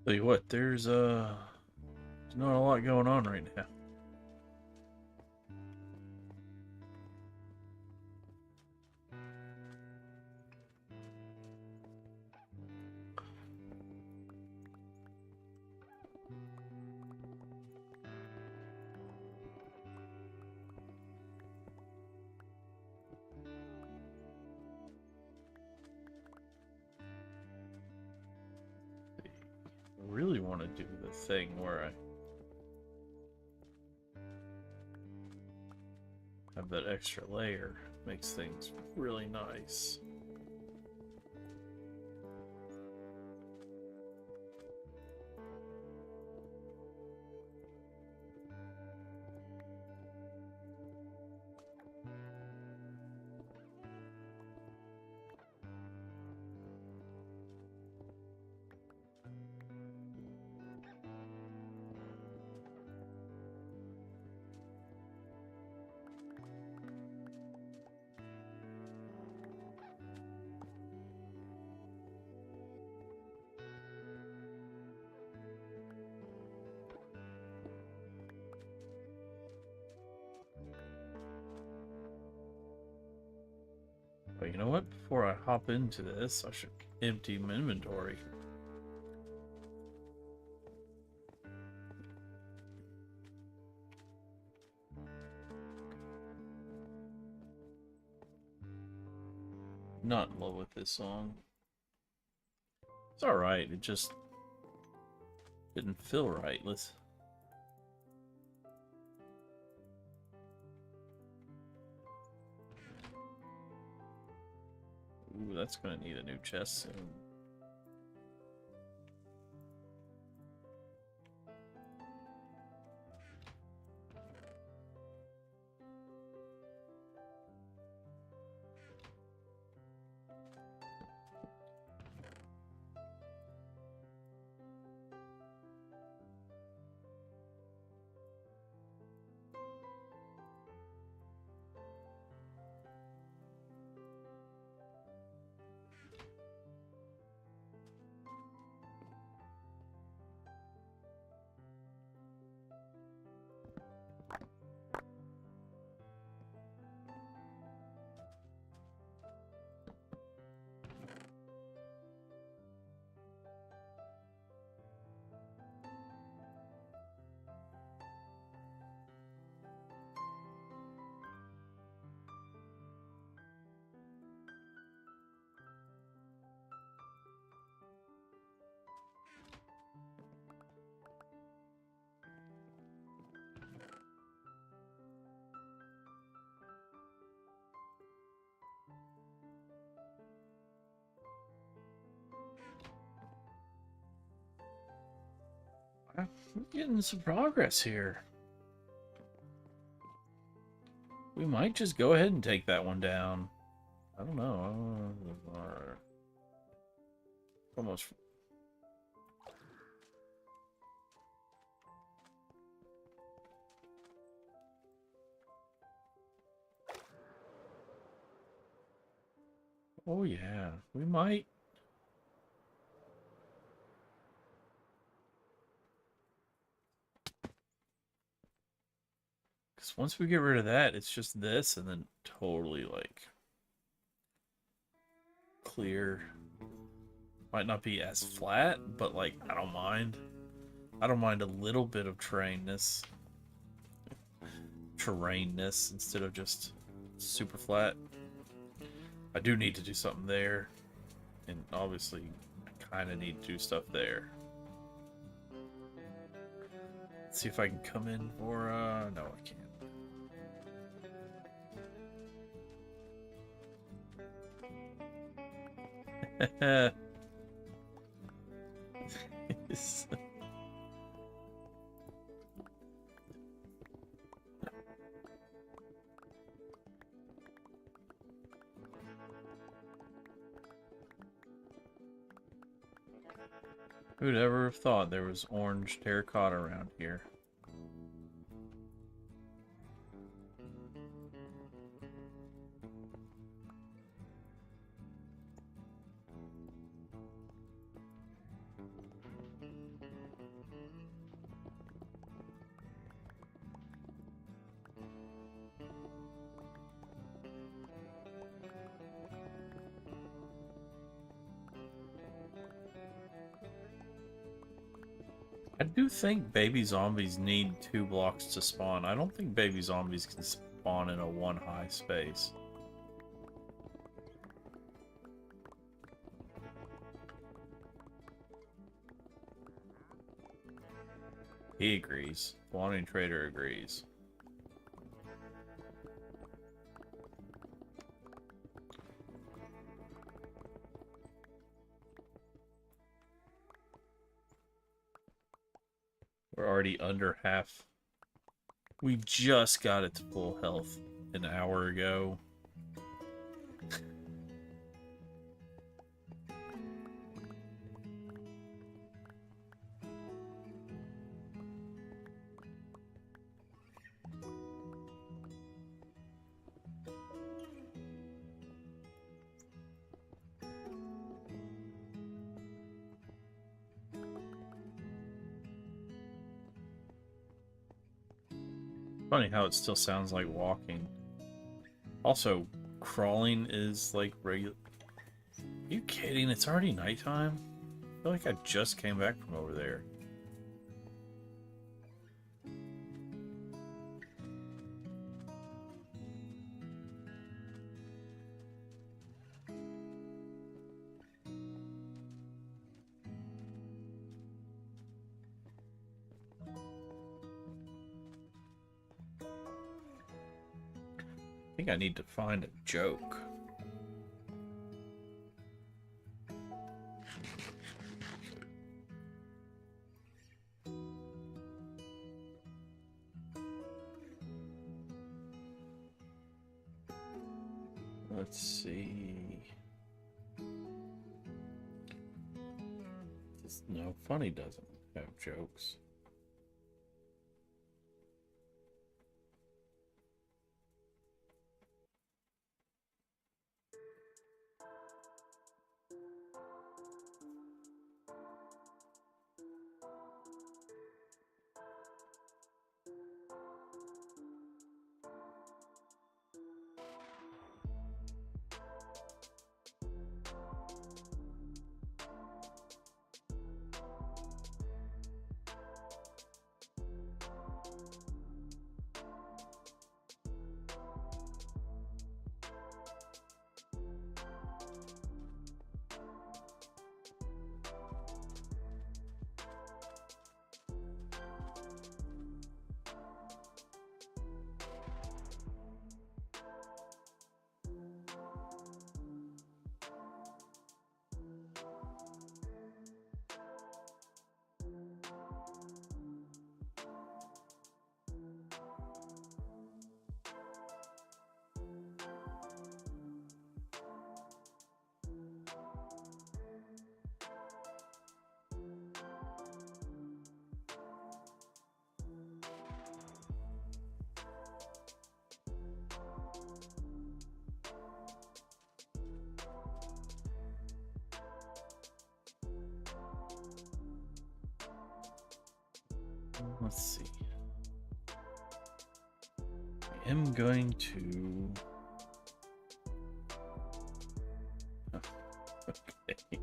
Tell you what, there's not a lot going on right now. I really want to do the thing where I have that extra layer. Makes things really nice. But you know what? Before I hop into this, I should empty my inventory. Not in love with this song. It's alright, it just didn't feel right. Let's... Ooh, that's gonna need a new chest soon. We're getting some progress here. We might just go ahead and take that one down. I don't know. Almost. Oh yeah, we might. Because once we get rid of that, it's just this and then totally like clear. Might not be as flat, but like I don't mind. I don't mind a little bit of terrainness instead of just super flat. I do need to do something there, and obviously I kind of need to do stuff there. Let's see if I can come in for no, I can't. Who'd ever have thought there was orange terracotta around here? I do think baby zombies need 2 blocks to spawn. I don't think baby zombies can spawn in a 1 high space. He agrees. The Wandering Trader agrees. We're already under half. We just got it to full health an hour ago. Funny how it still sounds like walking. Also, crawling is like regular. Are you kidding? It's already nighttime? I feel like I just came back from over there. I think I need to find a joke. Let's see. No, Funny doesn't have jokes. Let's see. I am going to... Okay.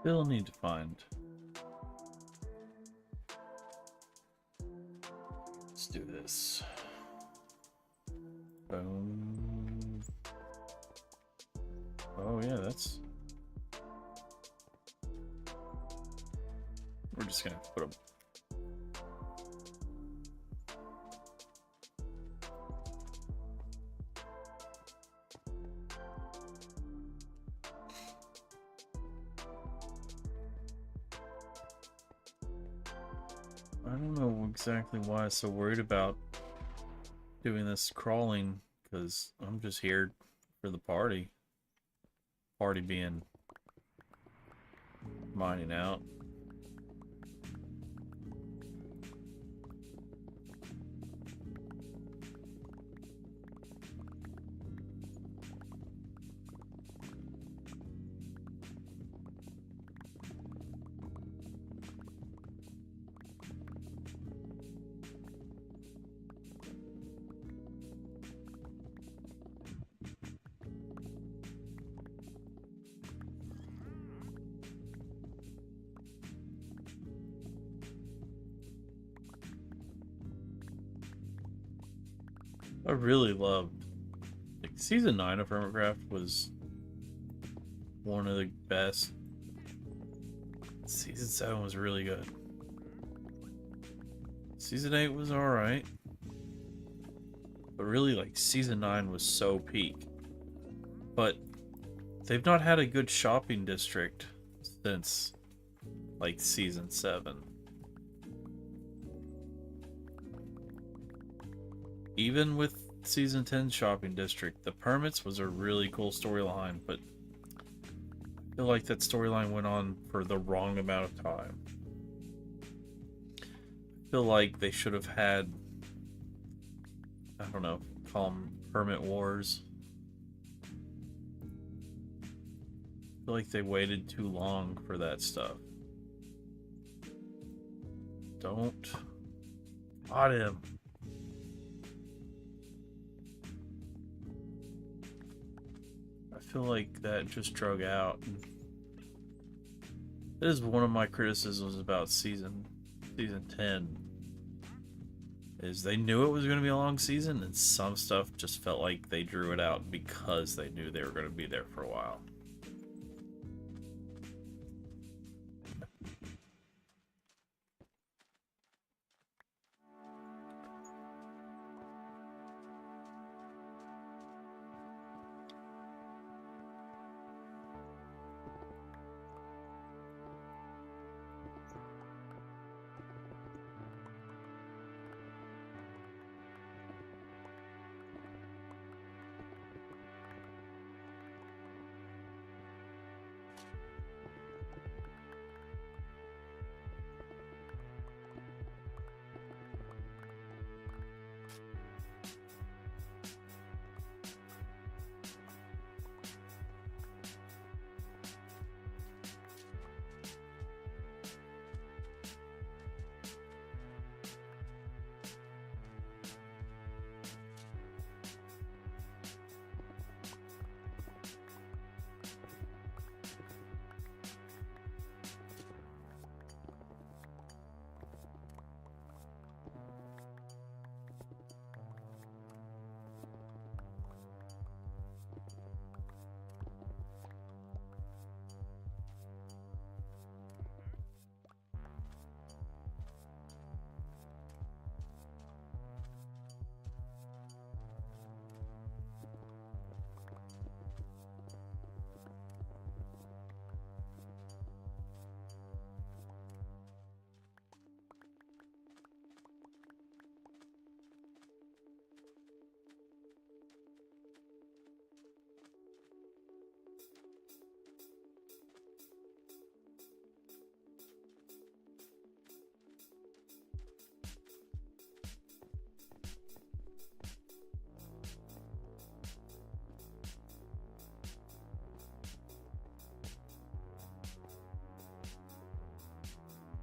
Still need to find. Let's do this. Oh yeah, that's. We're just gonna put them. I don't know exactly why I'm so worried about doing this crawling, because I'm just here for the party. Party being mining out. I really loved, like, season 9 of Hermitcraft was one of the best. Season 7 was really good. Season 8 was alright. But really, like, season 9 was so peak. But they've not had a good shopping district since, like, season 7. Even with season 10 shopping district, the permits was a really cool storyline, but I feel like that storyline went on for the wrong amount of time. I feel like they should have had, I don't know, call them permit wars. I feel like they waited too long for that stuff. Don't. Got him. I feel like that just drug out. That is one of my criticisms about season 10. Is they knew it was going to be a long season, and some stuff just felt like they drew it out because they knew they were going to be there for a while.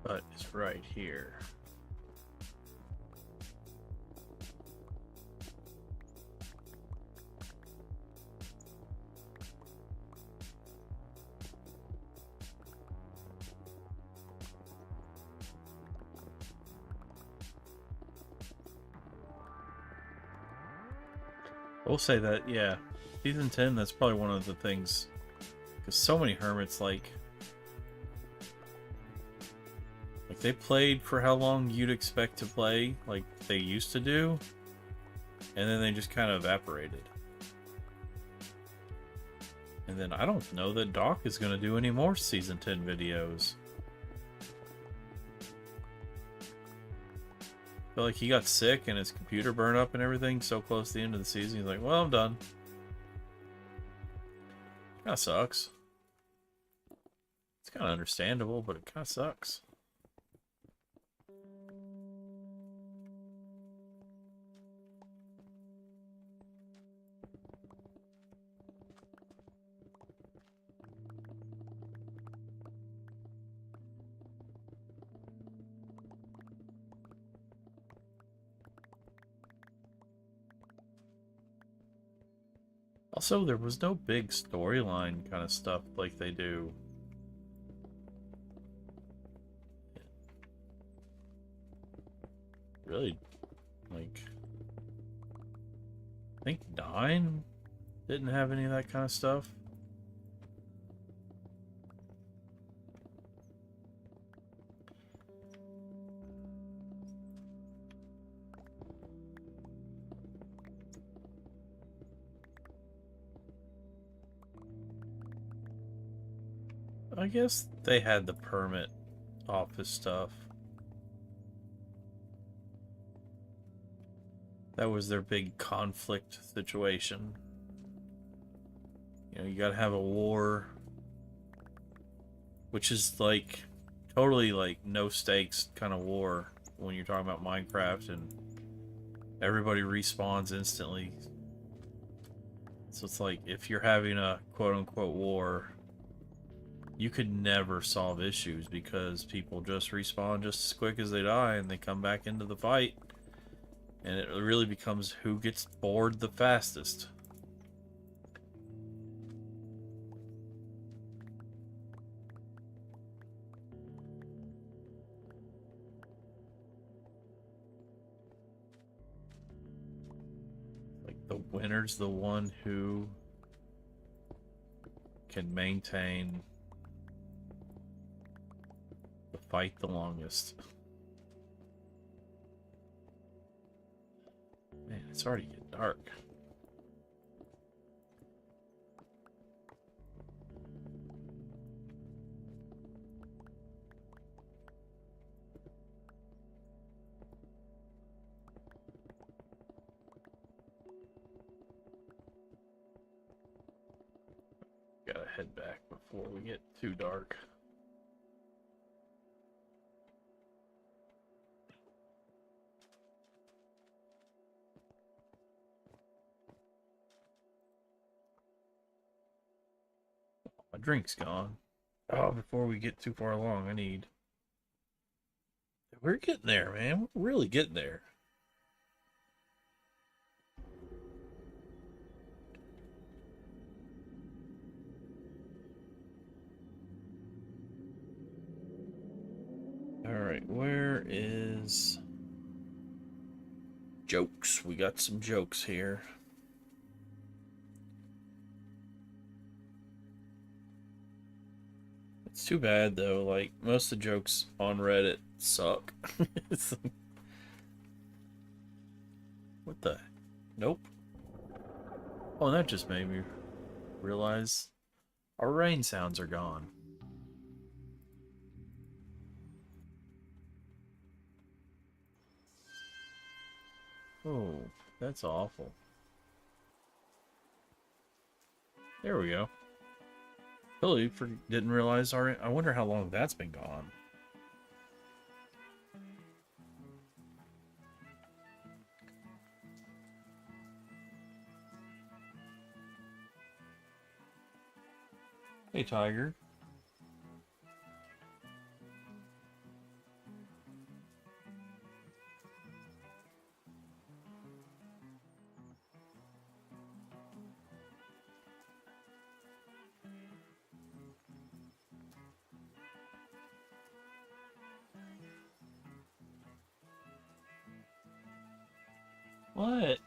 but it's right here. I will say that, yeah, Season 10, that's probably one of the things, because so many hermits, like, they played for how long you'd expect to play, like they used to do, and then they just kind of evaporated. And then I don't know that Doc is going to do any more Season 10 videos. I feel like he got sick and his computer burned up and everything so close to the end of the season. He's like, well, I'm done. Kind of sucks. It's kind of understandable, but it kind of sucks. Also, there was no big storyline kind of stuff like they do. Really, like, I think 9 didn't have any of that kind of stuff. I guess they had the permit office stuff. That was their big conflict situation. You know, you gotta have a war, which is like totally like no stakes kind of war when you're talking about Minecraft and everybody respawns instantly. So it's like if you're having a quote-unquote war, you could never solve issues because people just respawn just as quick as they die and they come back into the fight. And it really becomes who gets bored the fastest. Like the winner's the one who can maintain the fight the longest. Man, it's already getting dark. Gotta head back before we get too dark. My drink's gone. Oh, before we get too far along, I need... We're getting there, man. We're really getting there. Alright, where is... Jokes. We got some jokes here. It's too bad, though. Like, most of the jokes on Reddit suck. It's like, what the... Nope. Oh, that just made me realize our rain sounds are gone. Oh, that's awful. There we go. Totally didn't realize our... I wonder how long that's been gone. Hey, Tiger. What?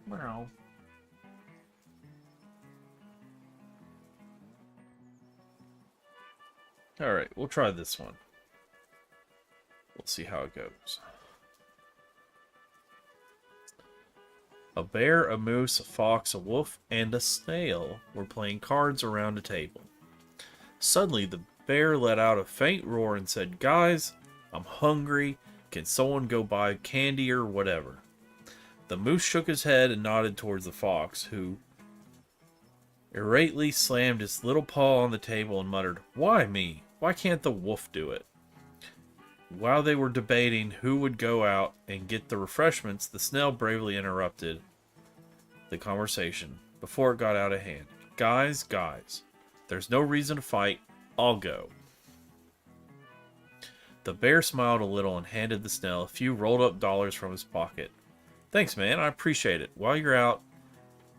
Wow. Alright, we'll try this one. We'll see how it goes. A bear, a moose, a fox, a wolf, and a snail were playing cards around a table. Suddenly, the bear let out a faint roar and said, "Guys, I'm hungry. Can someone go buy candy or whatever?" The moose shook his head and nodded towards the fox, who irately slammed his little paw on the table and muttered, "Why me? Why can't the wolf do it?" While they were debating who would go out and get the refreshments, the snail bravely interrupted the conversation before it got out of hand. Guys, there's no reason to fight. I'll go." The bear smiled a little and handed the snail a few rolled up dollars from his pocket. "Thanks, man. I appreciate it. While you're out,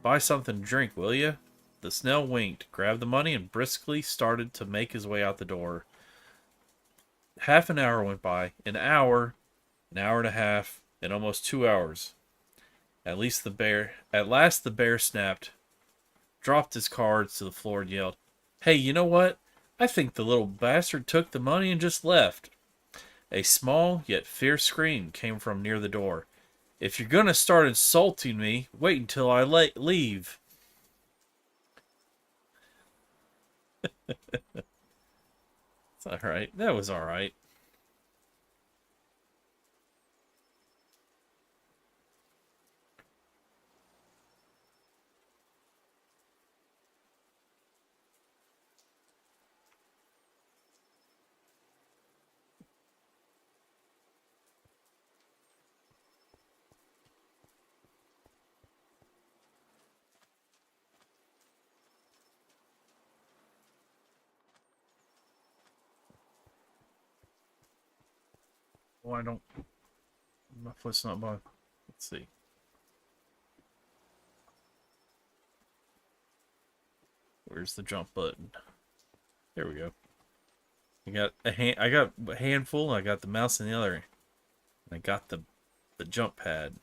buy something to drink, will you?" The snail winked, grabbed the money, and briskly started to make his way out the door. Half an hour went by, an hour and a half, and almost 2 hours. At last the bear snapped, dropped his cards to the floor, and yelled, "Hey, you know what? I think the little bastard took the money and just left." A small yet fierce scream came from near the door. "If you're gonna start insulting me, wait until I leave." It's alright. That was alright. Why don't... My foot's not by... Let's see. Where's the jump button? There we go. I got a handful, I got the mouse in the other. And I got the jump pad.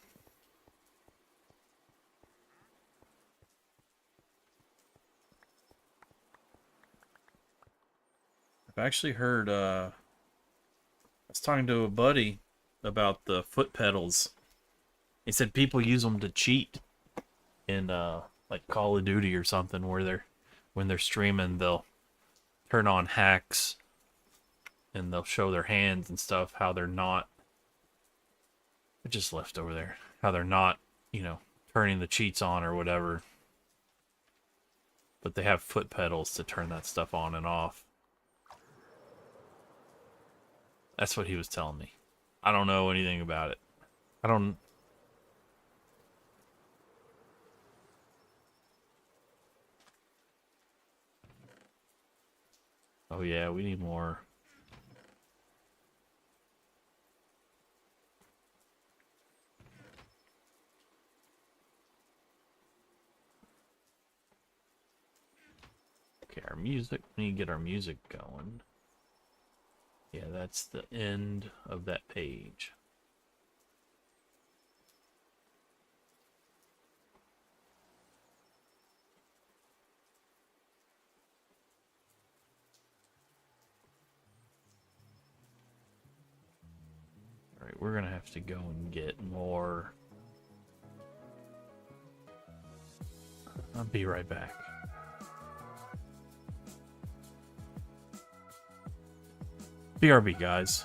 I've actually heard I was talking to a buddy about the foot pedals. He said people use them to cheat in like Call of Duty or something, where when they're streaming, they'll turn on hacks and they'll show their hands and stuff, how they're not... It just left over there. How they're not, turning the cheats on or whatever. But they have foot pedals to turn that stuff on and off. That's what he was telling me. I don't know anything about it. I don't... Oh yeah, we need more. Okay, our music. We need to get our music going. Yeah, that's the end of that page. Alright, we're gonna have to go and get more. I'll be right back. BRB, guys.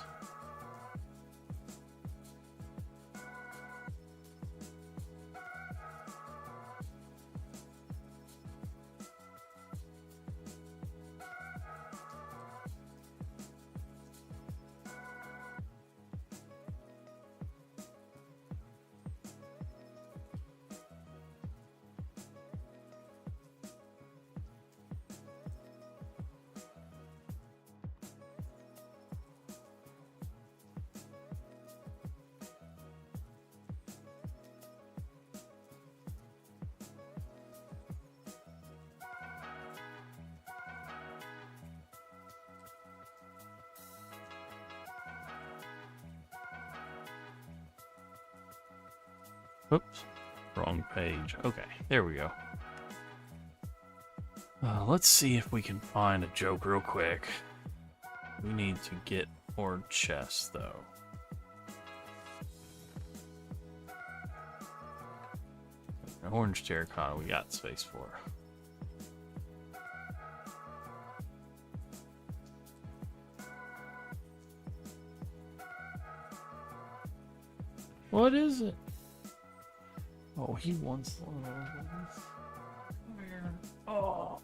Oops. Wrong page. Okay, there we go. Let's see if we can find a joke real quick. We need to get more chests, though. An orange terracotta we got space for. What is it? Oh, he wants one of those. Come here. Oh.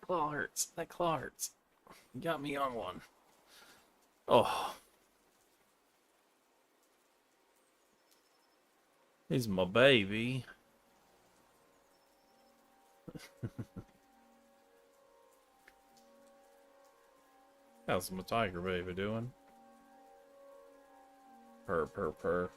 Claw hurts. That claw hurts. You got me on one. Oh. He's my baby. How's my tiger baby doing? Purr, purr, purr.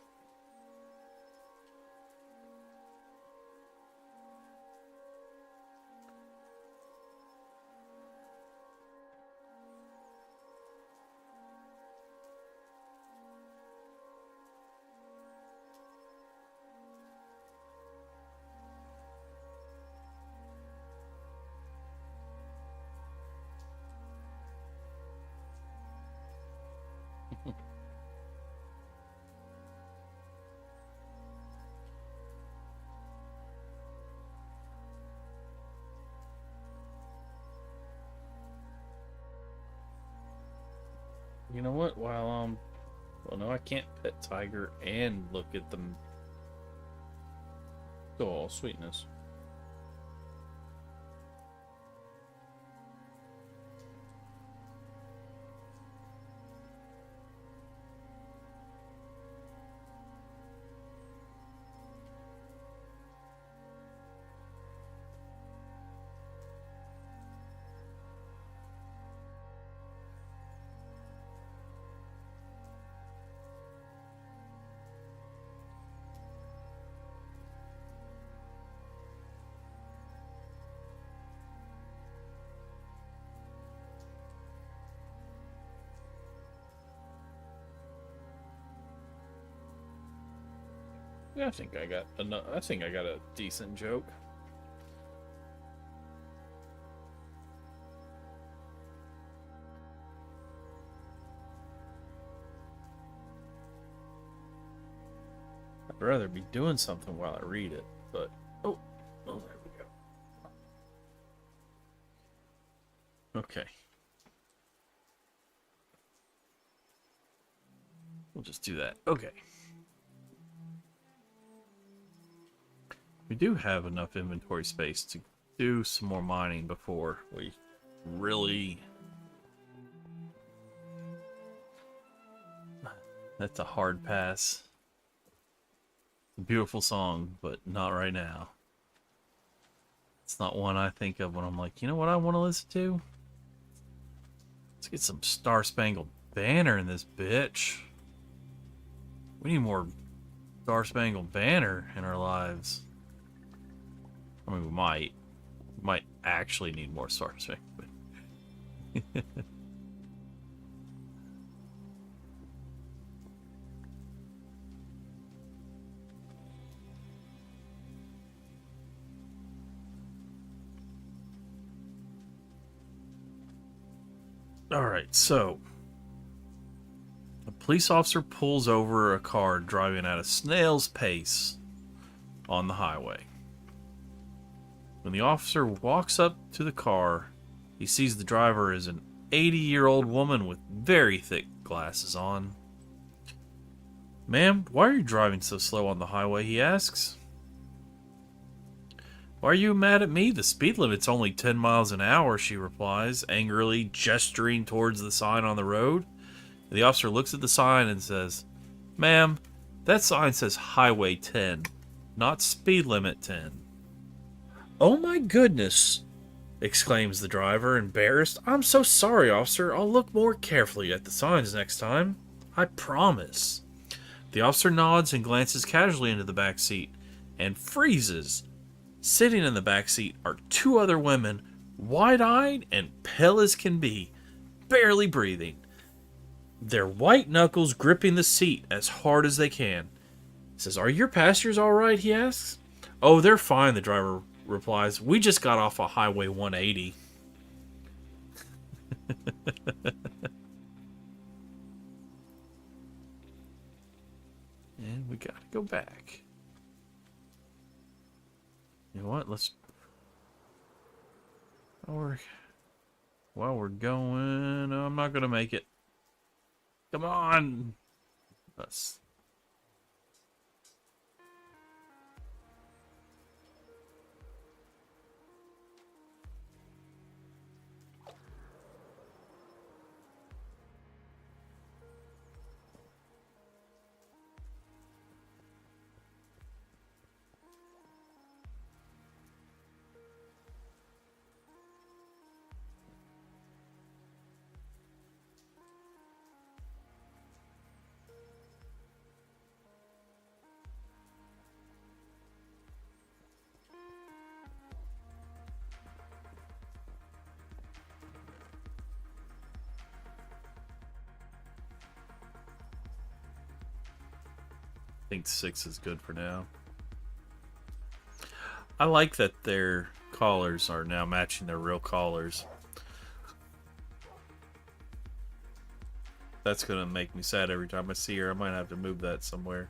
You know what? While well, no, I can't pet tiger and look at them. Oh, sweetness. Yeah, I think I got a decent joke. I'd rather be doing something while I read it, but oh, there we go. Okay. We'll just do that. Okay. We do have enough inventory space to do some more mining before we really... That's a hard pass. It's a beautiful song, but not right now. It's not one I think of when I'm like, you know what I want to listen to? Let's get some Star Spangled Banner in this bitch. We need more Star Spangled Banner in our lives. I mean, we might actually need more Star Spangled Banner. Alright, so a police officer pulls over a car driving at a snail's pace on the highway. When the officer walks up to the car, he sees the driver is an 80-year-old woman with very thick glasses on. "Ma'am, why are you driving so slow on the highway?" he asks. "Why are you mad at me? The speed limit's only 10 miles an hour, she replies, angrily gesturing towards the sign on the road. The officer looks at the sign and says, "Ma'am, that sign says Highway 10, not speed limit 10. "Oh my goodness," exclaims the driver, embarrassed. "I'm so sorry, officer. I'll look more carefully at the signs next time. I promise." The officer nods and glances casually into the back seat and freezes. Sitting in the back seat are two other women, wide-eyed and pale as can be, barely breathing, their white knuckles gripping the seat as hard as they can. says, "Are your passengers all right?" he asks. "Oh, they're fine," the driver replies. "We just got off a Highway 180. And we gotta go back. You know what? Let's... While we're going... No, I'm not gonna make it. Come on! Let's... I think 6 is good for now. I like that their collars are now matching their real collars. That's gonna make me sad every time I see her. I might have to move that somewhere.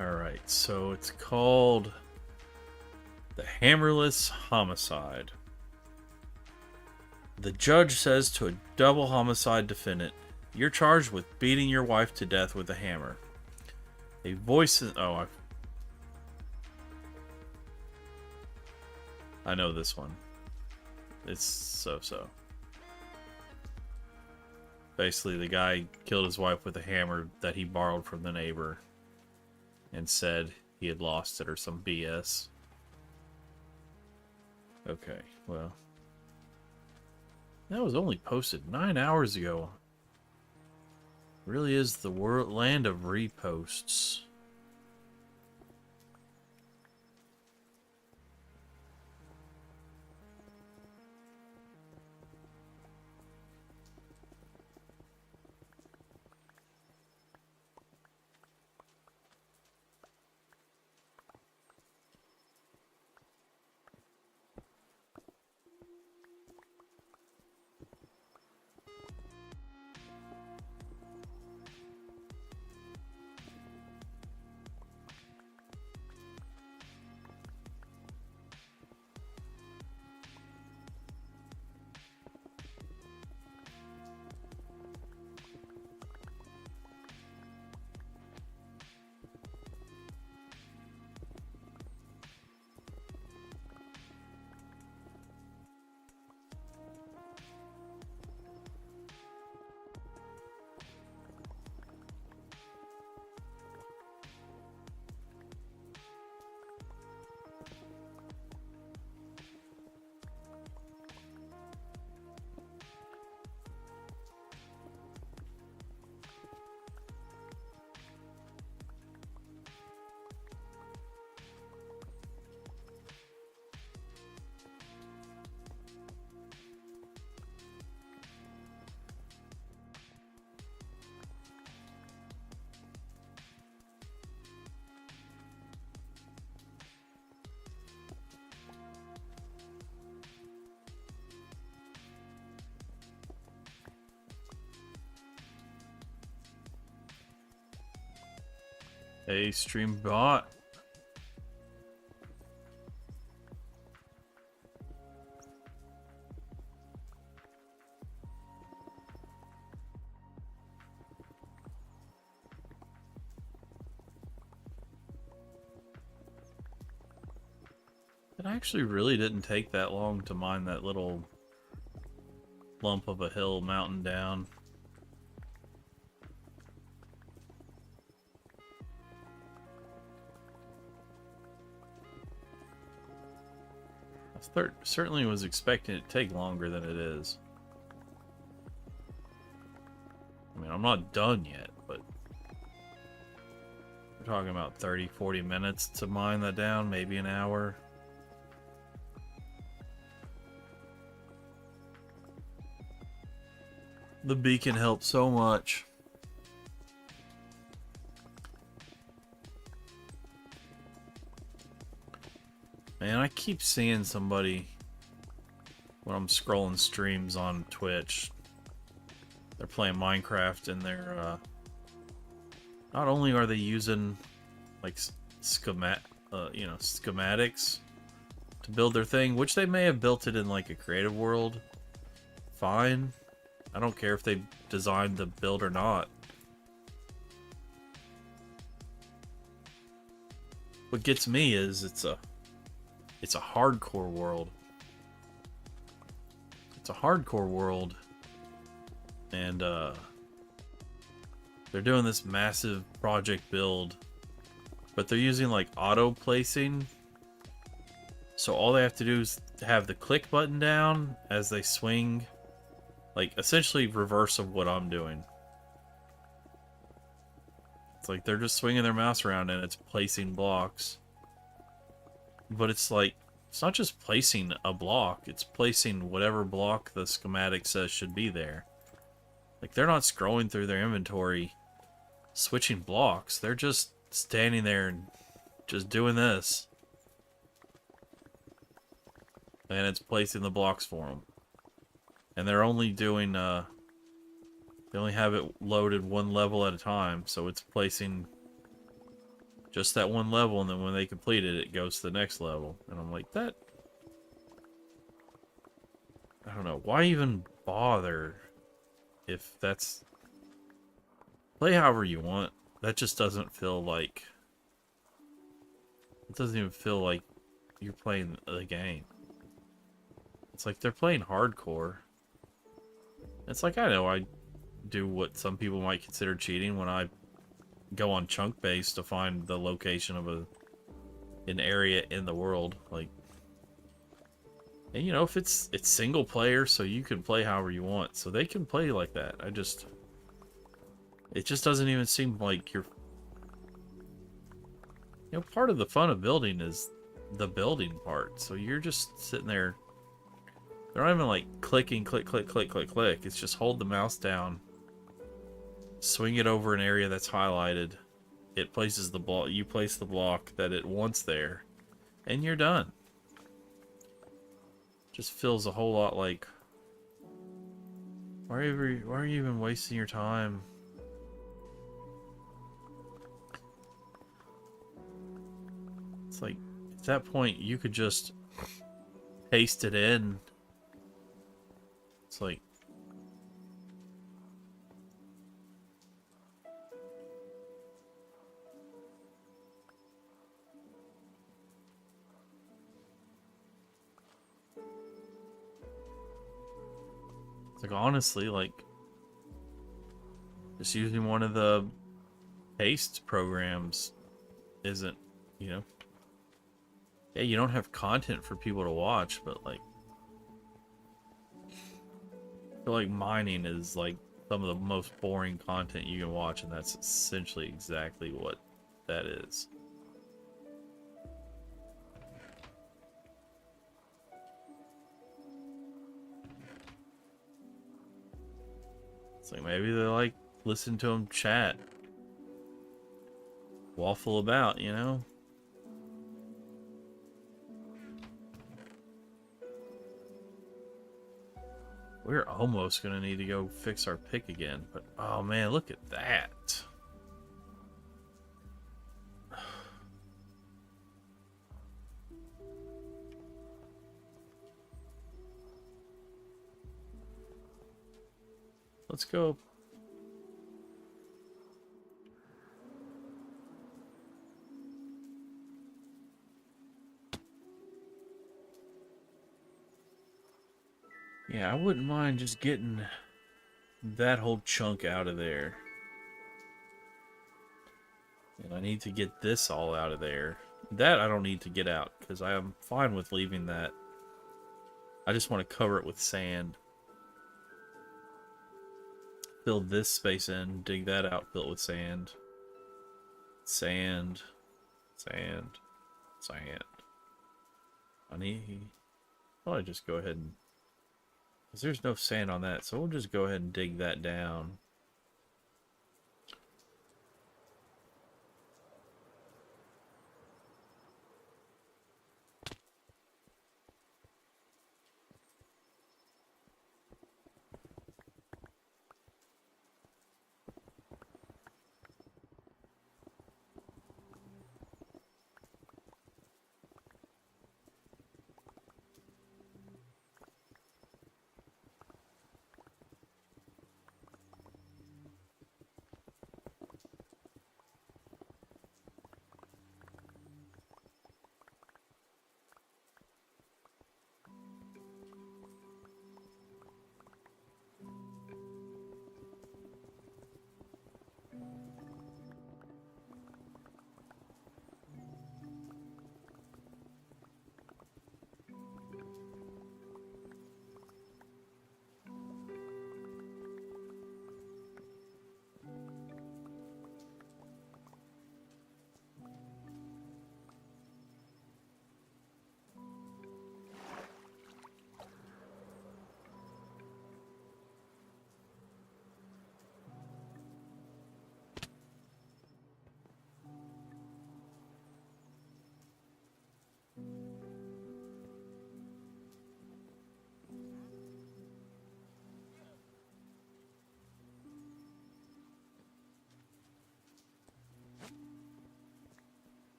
Alright, so it's called the Hammerless Homicide. The judge says to a double homicide defendant, "You're charged with beating your wife to death with a hammer." A voice in... Oh, I know this one. It's so-so. Basically, the guy killed his wife with a hammer that he borrowed from the neighbor and said he had lost it or some BS. Okay, well. That was only posted 9 hours ago. Really is the land of reposts. Hey, stream bot. It actually really didn't take that long to mine that little lump of a hill mountain down. Certainly was expecting it to take longer than it is. I mean, I'm not done yet, but we're talking about 30, 40 minutes to mine that down, maybe an hour. The beacon helped so much. Man, I keep seeing somebody when I'm scrolling streams on Twitch. They're playing Minecraft and they're not only are they using like schematics to build their thing, which they may have built it in like a creative world. Fine. I don't care if they designed the build or not. What gets me is it's a hardcore world. It's a hardcore world. And they're doing this massive project build, but they're using like auto placing. So all they have to do is have the click button down as they swing, like essentially reverse of what I'm doing. It's like they're just swinging their mouse around and it's placing blocks. But it's like, it's not just placing a block, it's placing whatever block the schematic says should be there. Like, they're not scrolling through their inventory, switching blocks. They're just standing there and just doing this. And it's placing the blocks for them. And they're only doing, they only have it loaded one level at a time, so it's placing just that one level, and then when they complete it, it goes to the next level. And I'm like, that... I don't know, why even bother if that's... Play however you want. That just doesn't feel like... It doesn't even feel like you're playing the game. It's like they're playing hardcore. It's like, I know I do what some people might consider cheating when I go on chunk base to find the location of an area in the world. Like, and you know, if it's single player, so you can play however you want, so they can play like that. It just doesn't even seem like you're, you know, part of the fun of building is the building part. So you're just sitting there. They're not even like clicking, click, click, click, click, click. It's just hold the mouse down, swing it over an area that's highlighted. It places the block. You place the block that it wants there, and you're done. Just feels a whole lot like, why are you even wasting your time? It's like, at that point, you could just paste it in. It's like, honestly, like, just using one of the paste programs isn't, you know, yeah, you don't have content for people to watch, but like, I feel like mining is like some of the most boring content you can watch, and that's essentially exactly what that is. It's like maybe they like listen to them chat, waffle about, you know? We're almost gonna need to go fix our pick again, but oh man, look at that. Let's go. Yeah, I wouldn't mind just getting that whole chunk out of there. And I need to get this all out of there. That I don't need to get out, because I am fine with leaving that I just want to cover it with sand. Fill this space in, dig that out, fill it with sand. Sand, sand, sand. Honey, I'll just go ahead and... because there's no sand on that, so we'll just go ahead and dig that down.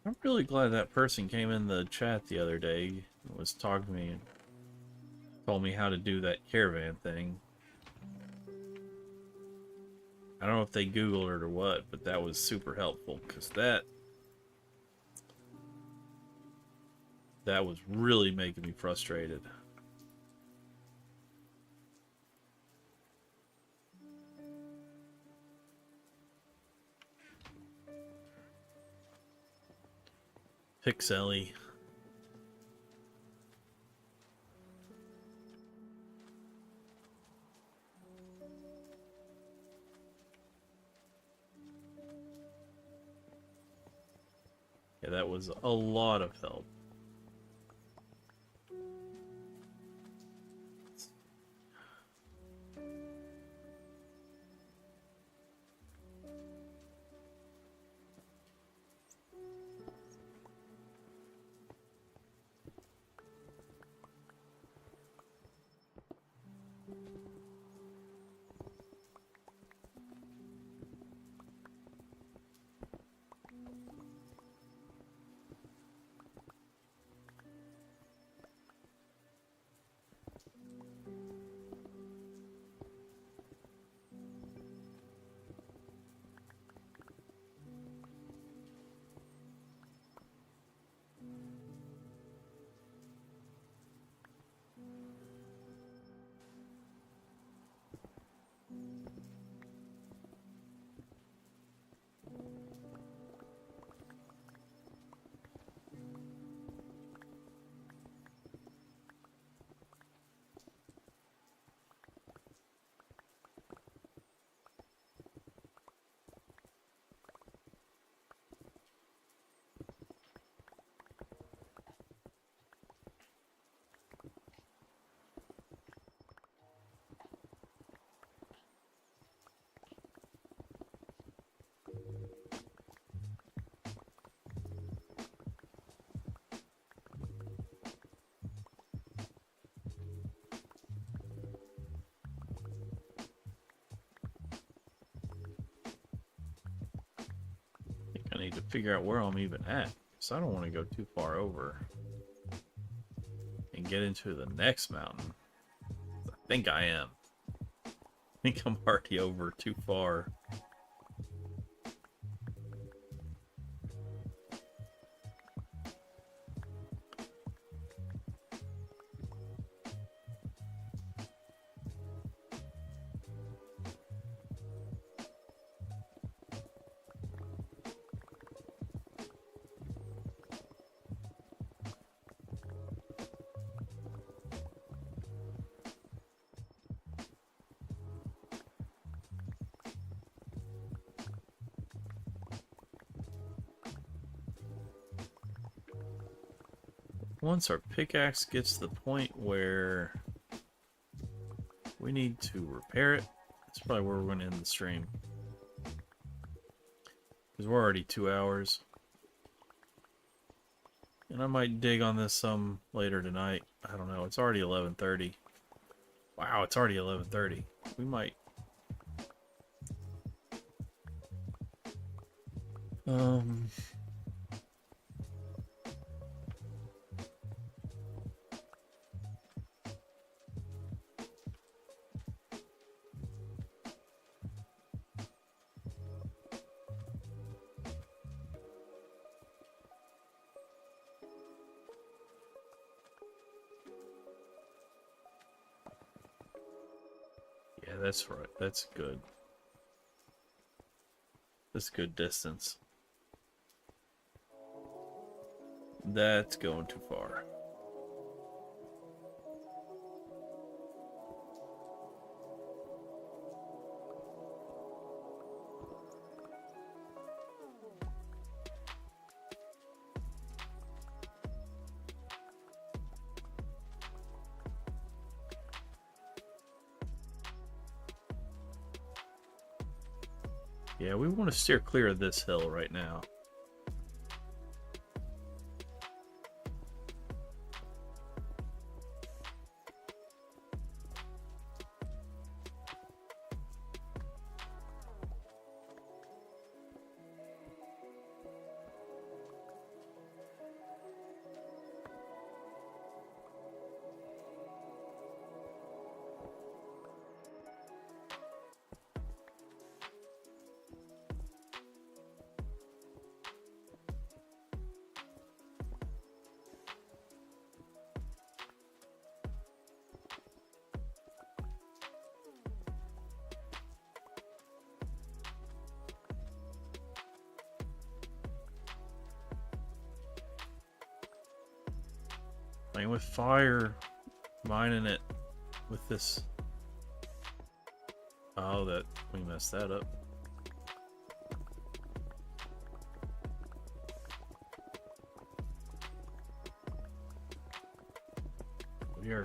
I'm really glad that person came in the chat the other day and was talking to me and told me how to do that caravan thing. I don't know if they Googled it or what, but that was super helpful, because that was really making me frustrated. Pixely. Yeah, that was a lot of help. I need to figure out where I'm even at, because I don't want to go too far over and get into the next mountain. I think I am. I think I'm already over too far. once our pickaxe gets to the point where we need to repair it, that's probably where we're going to end the stream. Because we're already 2 hours. And I might dig on this some later tonight. I don't know. It's already 11:30. Wow, it's already 11:30. We might... Yeah, that's right. That's good. That's good distance. That's going too far. Yeah, we want to steer clear of this hill right now. Playing with fire, mining it with this. Oh, that we messed that up. We are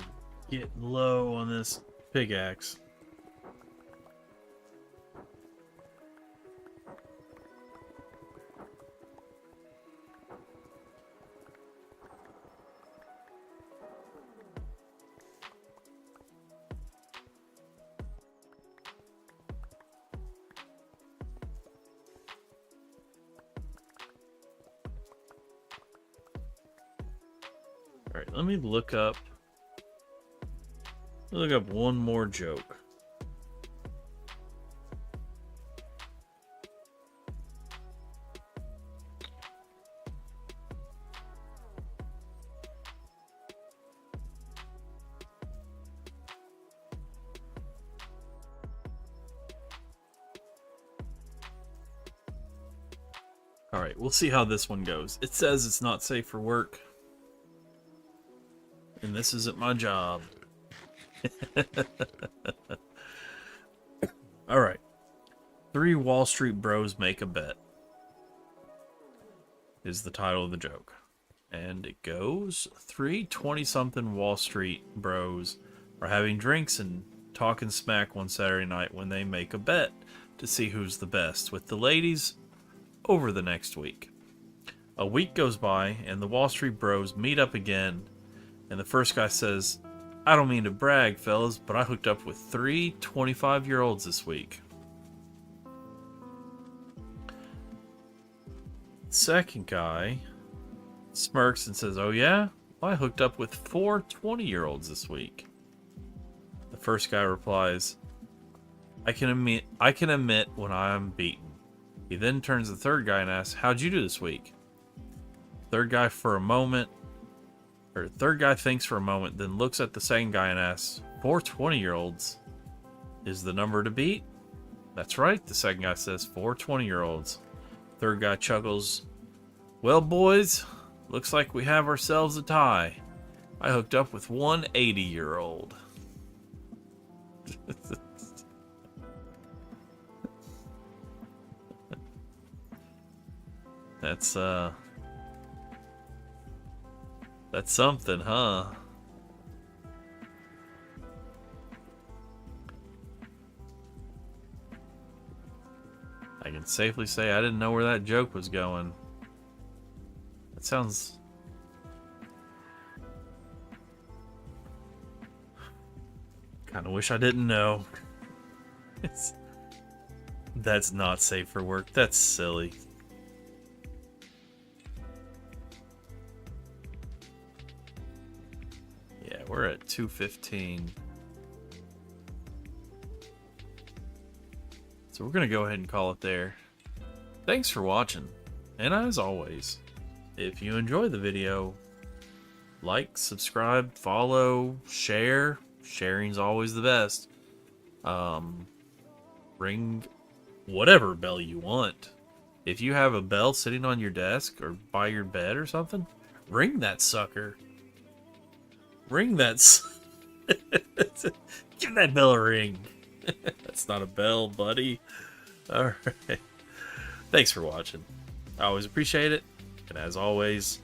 getting low on this pickaxe. Alright, let me look up one more joke. Alright, we'll see how this one goes. It says it's not safe for work. And this isn't my job. Alright. 3 Wall Street bros make a bet. Is the title of the joke. And it goes, 3 20-something Wall Street bros are having drinks and talking smack one Saturday night when they make a bet to see who's the best with the ladies over the next week. A week goes by and the Wall Street bros meet up again, and the first guy says, I don't mean to brag, fellas, but I hooked up with 3 25-year-olds this week. The second guy smirks and says, oh yeah? Well, I hooked up with 4 20-year-olds this week. The first guy replies, I can admit when I am beaten. He then turns to the third guy and asks, how'd you do this week? Third guy thinks for a moment, then looks at the second guy and asks, 4 20-year-olds is the number to beat? That's right, the second guy says, 4 20-year-olds. Third guy chuckles, well, boys, looks like we have ourselves a tie. I hooked up with 1 80-year-old. That's something, huh? I can safely say I didn't know where that joke was going. That sounds... Kinda wish I didn't know. That's not safe for work. That's silly. Yeah, we're at 2:15. So we're going to go ahead and call it there. Thanks for watching. And as always, if you enjoy the video, like, subscribe, follow, share. Sharing's always the best. Ring whatever bell you want. If you have a bell sitting on your desk or by your bed or something, ring that sucker. Ring that. Give that bell a ring. That's not a bell, buddy. All right. Thanks for watching. I always appreciate it. And as always,